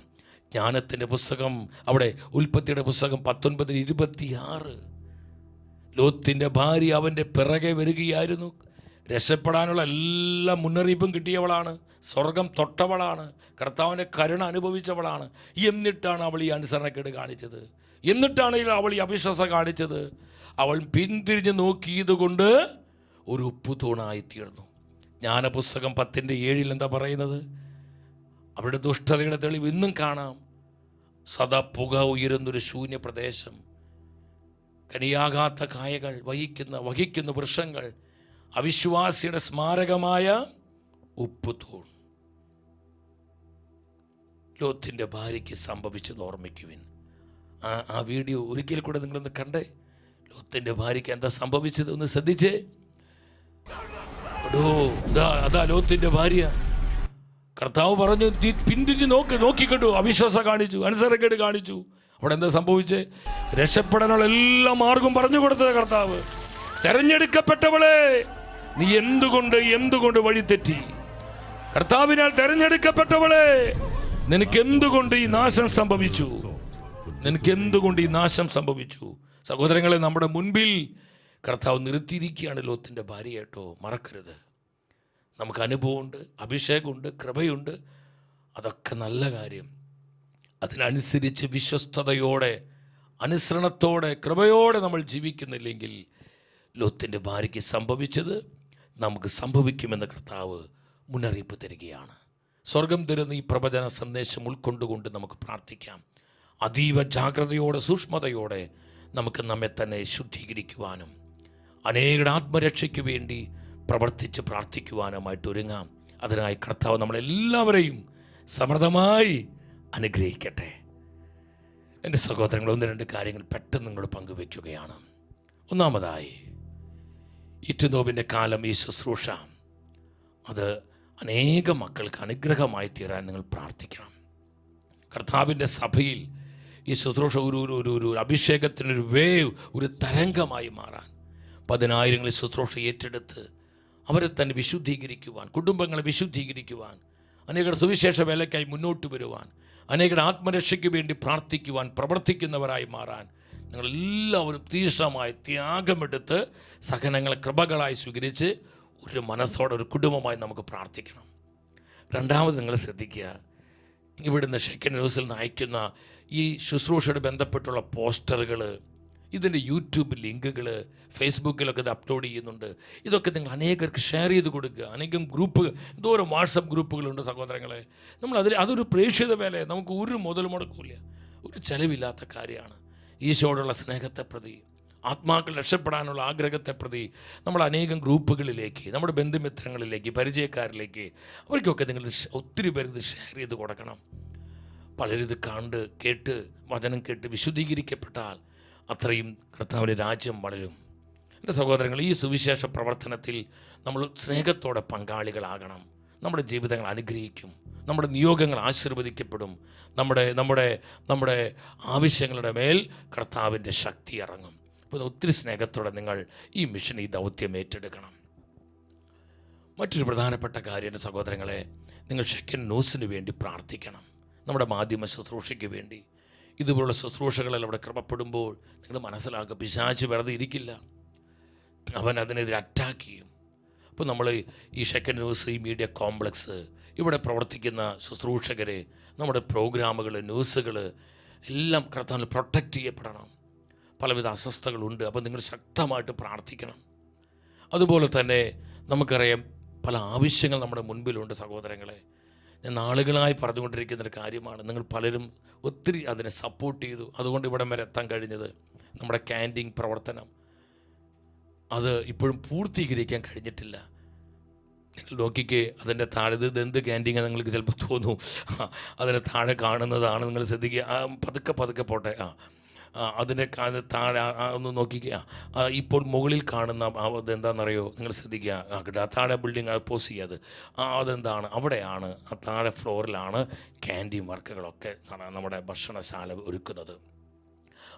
ജ്ഞാനത്തിൻ്റെ പുസ്തകം, അവിടെ ഉൽപ്പത്തിയുടെ പുസ്തകം 19:26. ലോത്തിൻ്റെ ഭാര്യ അവൻ്റെ പിറകെ വരികയായിരുന്നു. രക്ഷപ്പെടാനുള്ള എല്ലാ മുന്നറിയിപ്പും കിട്ടിയവളാണ്, സ്വർഗം തൊട്ടവളാണ്, കർത്താവിൻ്റെ കരുണ അനുഭവിച്ചവളാണ്. എന്നിട്ടാണ് അവൾ ഈ അനുസരണക്കേട് കാണിച്ചത്, എന്നിട്ടാണ് അവൾ ഈ അവിശ്വാസം കാണിച്ചത്. അവൾ പിന്തിരിഞ്ഞ് നോക്കിയത് കൊണ്ട് ഒരു ഉപ്പുതൂണായി തീർന്നു. ജ്ഞാനപുസ്തകം 10:7 എന്താ പറയുന്നത്? അവരുടെ ദുഷ്ടതയുടെ തെളിവ് ഇന്നും കാണാം. സദാ പുക ഉയരുന്നൊരു ശൂന്യ പ്രദേശം, കനിയാകാത്ത കായകൾ വഹിക്കുന്ന വൃക്ഷങ്ങൾ, അവിശ്വാസിയുടെ സ്മാരകമായ ഉപ്പുതൂൺ. ലോത്തിൻ്റെ ഭാര്യയ്ക്ക് സംഭവിച്ചത് ഓർമ്മിക്കുവിൻ. ആ വീഡിയോ ഒരിക്കൽ കൂടെ നിങ്ങളൊന്ന് കണ്ടേ. ലോത്തിൻ്റെ ഭാര്യയ്ക്ക് എന്താ സംഭവിച്ചത് ഒന്ന് ശ്രദ്ധിച്ചേ. അതാ ലോത്തിൻ്റെ ഭാര്യ. കർത്താവ് പറഞ്ഞു, നീ പിന്തിരിഞ്ഞ് നോക്കിക്കണ്ടു, അവിശ്വാസം കാണിച്ചു, അനുസരണക്കേട് കാണിച്ചു. അവിടെ എന്താ സംഭവിച്ചേ? രക്ഷപ്പെടാനുള്ള എല്ലാ മാർഗവും പറഞ്ഞു കൊടുത്തത് കർത്താവ്. തെരഞ്ഞെടുക്കപ്പെട്ടവളെ, നീ എന്തുകൊണ്ട് വഴിതെറ്റി? കർത്താവിനാൽ തെരഞ്ഞെടുക്കപ്പെട്ടവളെ, നിനക്ക് എന്തുകൊണ്ട് ഈ നാശം സംഭവിച്ചു? സഹോദരങ്ങളെ, നമ്മുടെ മുൻപിൽ കർത്താവ് നിർത്തിയിരിക്കുകയാണ് ലോത്തിൻ്റെ ഭാര്യ കേട്ടോ, മറക്കരുത്. നമുക്ക് അനുഭവമുണ്ട്, അഭിഷേകമുണ്ട്, കൃപയുണ്ട്, അതൊക്കെ നല്ല കാര്യം. അതിനനുസരിച്ച് വിശ്വസ്തയോടെ, അനുസരണത്തോടെ, കൃപയോടെ നമ്മൾ ജീവിക്കുന്നില്ലെങ്കിൽ ലോത്തിൻ്റെ ഭാര്യയ്ക്ക് സംഭവിച്ചത് നമുക്ക് സംഭവിക്കുമെന്ന് കർത്താവ് മുന്നറിയിപ്പ് തരികയാണ്. സ്വർഗം തരുന്ന ഈ പ്രവചന സന്ദേശം ഉൾക്കൊണ്ടുകൊണ്ട് നമുക്ക് പ്രാർത്ഥിക്കാം. അതീവ ജാഗ്രതയോടെ സൂക്ഷ്മതയോടെ നമുക്ക് നമ്മെ തന്നെ ശുദ്ധീകരിക്കുവാനും അനേകരുടെ ആത്മരക്ഷയ്ക്ക് വേണ്ടി പ്രവർത്തിച്ച് പ്രാർത്ഥിക്കുവാനുമായിട്ട് ഒരുങ്ങാം. അതിനായി കർത്താവ് നമ്മളെല്ലാവരെയും സമൃദ്ധമായി അനുഗ്രഹിക്കട്ടെ. എൻ്റെ സഹോദരങ്ങൾ, 1-2 കാര്യങ്ങൾ പെട്ടെന്ന് നിങ്ങളോട് പങ്കുവയ്ക്കുകയാണ്. ഒന്നാമതായി, ഈറ്റുനോവിൻ്റെ കാലം, ഈ ശുശ്രൂഷ അത് അനേക മക്കൾക്ക് അനുഗ്രഹമായി തീരാൻ നിങ്ങൾ പ്രാർത്ഥിക്കണം. കർത്താവിൻ്റെ സഭയിൽ ഈ ശുശ്രൂഷ ഒരു അഭിഷേകത്തിനൊരു വേവ്, ഒരു തരംഗമായി മാറാൻ, 10,000 ശുശ്രൂഷ ഏറ്റെടുത്ത് അവരെ തന്നെ വിശുദ്ധീകരിക്കുവാൻ, കുടുംബങ്ങളെ വിശുദ്ധീകരിക്കുവാൻ, അനേകരുടെ സുവിശേഷ വേലയ്ക്കായി മുന്നോട്ട് വരുവാൻ, അനേകരുടെ ആത്മരക്ഷയ്ക്ക് വേണ്ടി പ്രാർത്ഥിക്കുവാൻ, പ്രവർത്തിക്കുന്നവരായി മാറാൻ നിങ്ങളെല്ലാവരും തീക്ഷ്ണമായി ത്യാഗമെടുത്ത് സഹനങ്ങളെ കൃപകളായി സ്വീകരിച്ച് ഒരു മനസ്സോടെ ഒരു കുടുംബമായി നമുക്ക് പ്രാർത്ഥിക്കണം. രണ്ടാമത് നിങ്ങൾ ശ്രദ്ധിക്കുക, ഇവിടുന്ന് ഷെക്കൻ ന്യൂസിൽ നിന്ന് അയക്കുന്ന ഈ ശുശ്രൂഷയോട് ബന്ധപ്പെട്ടുള്ള പോസ്റ്ററുകൾ, ഇതിൻ്റെ യൂട്യൂബ് ലിങ്കുകൾ, ഫേസ്ബുക്കിലൊക്കെ ഇത് അപ്ലോഡ് ചെയ്യുന്നുണ്ട്. ഇതൊക്കെ നിങ്ങൾ അനേകർക്ക് ഷെയർ ചെയ്ത് കൊടുക്കുക. അനേകം ഗ്രൂപ്പുകൾ, എന്തോരം വാട്സപ്പ് ഗ്രൂപ്പുകളുണ്ട് സഹോദരങ്ങളെ. അതൊരു പ്രേക്ഷിത വേല, നമുക്ക് ഒരു മുതൽ മുടക്കില്ല, ഒരു ചെലവില്ലാത്ത കാര്യമാണ്. ഈശോയോടുള്ള സ്നേഹത്തെ പ്രതി, ആത്മാക്കൾ രക്ഷപ്പെടാനുള്ള ആഗ്രഹത്തെ പ്രതി നമ്മൾ അനേകം ഗ്രൂപ്പുകളിലേക്ക്, നമ്മുടെ ബന്ധുമിത്രങ്ങളിലേക്ക്, പരിചയക്കാരിലേക്ക്, അവർക്കൊക്കെ നിങ്ങൾ ഒത്തിരി പേർക്ക് ഇത് ഷെയർ ചെയ്ത് കൊടുക്കണം. പലരിത് കണ്ട് കേട്ട് വചനം കേട്ട് വിശുദ്ധീകരിക്കപ്പെട്ടാൽ അത്രയും കർത്താവിൻ്റെ രാജ്യം വളരും. എൻ്റെ സഹോദരങ്ങൾ, ഈ സുവിശേഷ പ്രവർത്തനത്തിൽ നമ്മൾ സ്നേഹത്തോടെ പങ്കാളികളാകണം. നമ്മുടെ ജീവിതങ്ങൾ അനുഗ്രഹിക്കും, നമ്മുടെ നിയോഗങ്ങൾ ആശീർവദിക്കപ്പെടും, നമ്മുടെ ആവശ്യങ്ങളുടെ മേൽ കർത്താവിൻ്റെ ശക്തി ഇറങ്ങും. അപ്പോൾ ഒത്തിരി സ്നേഹത്തോടെ നിങ്ങൾ ഈ മിഷൻ, ഈ ദൗത്യം ഏറ്റെടുക്കണം. മറ്റൊരു പ്രധാനപ്പെട്ട കാര്യം, എൻ്റെ സഹോദരങ്ങളെ, നിങ്ങൾ ഷെക്കൻ ന്യൂസിന് വേണ്ടി പ്രാർത്ഥിക്കണം. നമ്മുടെ മാധ്യമ ശുശ്രൂഷയ്ക്ക് വേണ്ടി. ഇതുപോലുള്ള ശുശ്രൂഷകളിൽ അവിടെ ക്രമപ്പെടുമ്പോൾ നിങ്ങൾ മനസ്സിലാക്കുക, പിശാച് വെറുതെ ഇരിക്കില്ല, അവൻ അതിനെതിരെ അറ്റാക്ക് ചെയ്യും. അപ്പോൾ നമ്മൾ ഈ ഷെക്കൻ ന്യൂസ്, ഈ മീഡിയ കോംപ്ലക്സ്, ഇവിടെ പ്രവർത്തിക്കുന്ന ശുശ്രൂഷകരെ, നമ്മുടെ പ്രോഗ്രാമുകൾ, ന്യൂസുകൾ എല്ലാം കർത്താവിൽ പ്രൊട്ടക്റ്റ് ചെയ്യപ്പെടണം. പലവിധ അസ്വസ്ഥതകളുണ്ട്. അപ്പോൾ നിങ്ങൾ ശക്തമായിട്ട് പ്രാർത്ഥിക്കണം. അതുപോലെ തന്നെ നമുക്കറിയാം, പല ആവശ്യങ്ങൾ നമ്മുടെ മുൻപിലുണ്ട് സഹോദരങ്ങളെ. ഞാൻ നാളുകളായി പറഞ്ഞുകൊണ്ടിരിക്കുന്നൊരു കാര്യമാണ്. നിങ്ങൾ പലരും ഒത്തിരി അതിനെ സപ്പോർട്ട് ചെയ്തു, അതുകൊണ്ട് ഇവിടം വരെ എത്താൻ കഴിഞ്ഞത്. നമ്മുടെ ക്യാൻറ്റീൻ പ്രവർത്തനം അത് ഇപ്പോഴും പൂർത്തീകരിക്കാൻ കഴിഞ്ഞിട്ടില്ല. നിങ്ങൾ നോക്കിക്കേ, അതിൻ്റെ താഴെ എന്ത് ക്യാൻറ്റീൻ നിങ്ങൾക്ക് ചിലപ്പോൾ തോന്നും, അതിൻ്റെ താഴെ കാണുന്നതാണ്. നിങ്ങൾ ശ്രദ്ധിക്കുക, പതുക്കെ പോട്ടെ. അതിൻ്റെ താഴെ ഒന്ന് നോക്കിക്കുക. ഇപ്പോൾ മുകളിൽ കാണുന്ന അതെന്താണെന്നറിയോ? നിങ്ങൾ ശ്രദ്ധിക്കുക, താഴെ ബിൽഡിംഗ് പോസ് ചെയ്യാത്, അതെന്താണ്? അവിടെയാണ്, ആ താഴെ ഫ്ലോറിലാണ് ക്യാൻറ്റീൻ വർക്കുകളൊക്കെ നമ്മുടെ ഭക്ഷണശാല ഒരുക്കുന്നത്.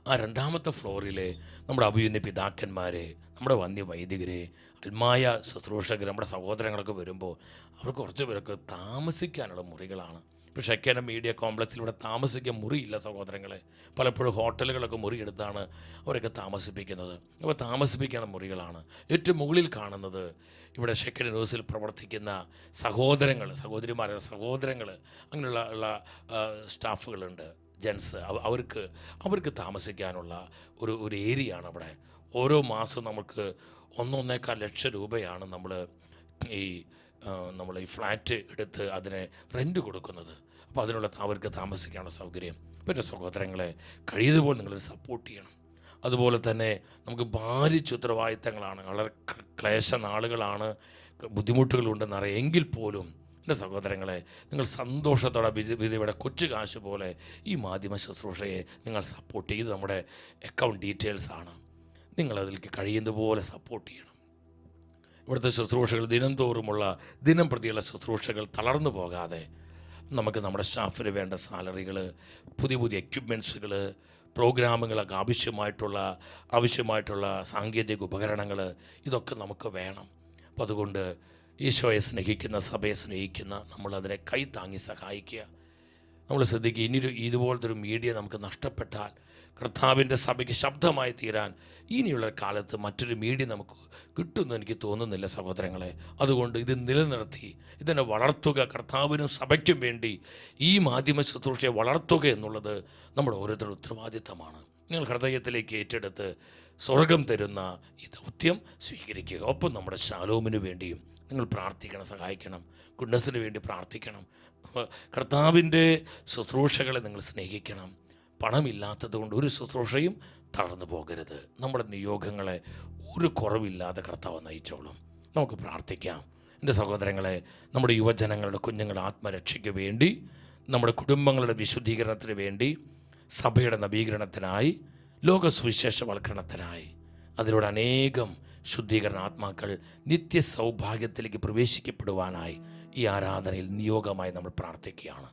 ആ 2ാമത്തെ ഫ്ലോറിലെ നമ്മുടെ അഭിയുന്ന പിതാക്കന്മാരെ, നമ്മുടെ വന്യവൈദികരെ, അൽമായ ശുശ്രൂഷകർ, നമ്മുടെ സഹോദരങ്ങളൊക്കെ വരുമ്പോൾ അവർക്ക് കുറച്ച് പേരൊക്കെ താമസിക്കാനുള്ള മുറികളാണ്. ഇപ്പോൾ ഷെക്കൻ മീഡിയ കോംപ്ലക്സിലൂടെ താമസിക്കാൻ മുറിയില്ല സഹോദരങ്ങളെ. പലപ്പോഴും ഹോട്ടലുകളൊക്കെ മുറിയെടുത്താണ് അവരൊക്കെ താമസിപ്പിക്കുന്നത്. അപ്പോൾ താമസിപ്പിക്കുന്ന മുറികളാണ്. ഏറ്റവും മുകളിൽ കാണുന്നത് ഇവിടെ ഷെക്കൻ ന്യൂസിൽ പ്രവർത്തിക്കുന്ന സഹോദരങ്ങൾ അങ്ങനെയുള്ള സ്റ്റാഫുകളുണ്ട്, ജെൻസ്. അവർക്ക് താമസിക്കാനുള്ള ഒരു ഏരിയയാണ് അവിടെ. ഓരോ മാസം നമുക്ക് 1.25 ലക്ഷം രൂപയാണ് നമ്മൾ ഈ ഫ്ലാറ്റ് എടുത്ത് അതിന് റെൻറ്റ് കൊടുക്കുന്നത്. അപ്പോൾ അവർക്ക് താമസിക്കാനുള്ള സൗകര്യം. പിന്നെ സഹോദരങ്ങളെ, കഴിയുന്നതുപോലെ നിങ്ങൾ സപ്പോർട്ട് ചെയ്യണം. അതുപോലെ തന്നെ നമുക്ക് ഭാരിച്ച ഉത്തരവാദിത്തങ്ങളാണ്, വളരെ ക്ലേശ നാളുകളാണ്, ബുദ്ധിമുട്ടുകളുണ്ടെന്നറിയാം. എങ്കിൽ പോലും എൻ്റെ സഹോദരങ്ങളെ, നിങ്ങൾ സന്തോഷത്തോടെ വിധയുടെ കൊച്ചു കാശ് പോലെ ഈ മാധ്യമ ശുശ്രൂഷയെ നിങ്ങൾ സപ്പോർട്ട് ചെയ്ത്, നമ്മുടെ അക്കൗണ്ട് ഡീറ്റെയിൽസാണ്, നിങ്ങളതിലേക്ക് കഴിയുന്നതുപോലെ സപ്പോർട്ട് ചെയ്യണം. ഇവിടുത്തെ ശുശ്രൂഷകൾ ദിനം പ്രതിയുള്ള ശുശ്രൂഷകൾ തളർന്നു പോകാതെ നമുക്ക് നമ്മുടെ സ്റ്റാഫിന് വേണ്ട സാലറികൾ, പുതിയ എക്യുപ്മെൻറ്റ്സുകൾ, പ്രോഗ്രാമുകളൊക്കെ ആവശ്യമായിട്ടുള്ള സാങ്കേതിക ഉപകരണങ്ങൾ, ഇതൊക്കെ നമുക്ക് വേണം. അപ്പോൾ അതുകൊണ്ട് ഈശോയെ സ്നേഹിക്കുന്ന, സഭയെ സ്നേഹിക്കുന്ന നമ്മളതിനെ കൈ താങ്ങി സഹായിക്കുക. നമ്മൾ ശ്രദ്ധിക്കുക, ഇതുപോലത്തെ ഒരു മീഡിയ നമുക്ക് നഷ്ടപ്പെട്ടാൽ കർത്താവിൻ്റെ സഭയ്ക്ക് ശബ്ദമായി തീരാൻ ഇനിയുള്ള കാലത്ത് മറ്റൊരു മീഡിയ നമുക്ക് കിട്ടുമെന്ന് എനിക്ക് തോന്നുന്നില്ല സഹോദരങ്ങളെ. അതുകൊണ്ട് ഇത് നിലനിർത്തി ഇതിനെ വളർത്തുക, കർത്താവിനും സഭയ്ക്കും വേണ്ടി ഈ മാധ്യമ ശുശ്രൂഷയെ വളർത്തുക എന്നുള്ളത് നമ്മുടെ ഓരോരുത്തരുടെ ഉത്തരവാദിത്തമാണ്. നിങ്ങൾ ഹൃദയത്തിലേക്ക് ഏറ്റെടുത്ത് സ്വർഗം തരുന്ന ഈ ദൗത്യം സ്വീകരിക്കുക. ഒപ്പം നമ്മുടെ ശാലോമിന് വേണ്ടിയും നിങ്ങൾ പ്രാർത്ഥിക്കണം, സഹായിക്കണം. ഗുഡ്നസ്സിന് വേണ്ടി പ്രാർത്ഥിക്കണം. കർത്താവിൻ്റെ ശുശ്രൂഷകളെ നിങ്ങൾ സ്നേഹിക്കണം. പണമില്ലാത്തത് കൊണ്ട് ഒരു ശുശ്രൂഷയും തളർന്നു പോകരുത്. നമ്മുടെ നിയോഗങ്ങളെ ഒരു കുറവില്ലാതെ കർത്താവ് നയിച്ചോളും. നമുക്ക് പ്രാർത്ഥിക്കാം. എൻ്റെ സഹോദരങ്ങളെ, നമ്മുടെ യുവജനങ്ങളുടെ കുഞ്ഞുങ്ങളുടെ ആത്മരക്ഷയ്ക്ക് വേണ്ടി, നമ്മുടെ കുടുംബങ്ങളുടെ വിശുദ്ധീകരണത്തിന് വേണ്ടി, സഭയുടെ നവീകരണത്തിനായി, ലോക സുവിശേഷവൽക്കരണത്തിനായി, അതിലൂടെ അനേകം ശുദ്ധീകരണ ആത്മാക്കൾ നിത്യ സൗഭാഗ്യത്തിലേക്ക് പ്രവേശിക്കപ്പെടുവാനായി ഈ ആരാധനയിൽ നിയോഗമായി നമ്മൾ പ്രാർത്ഥിക്കുകയാണ്.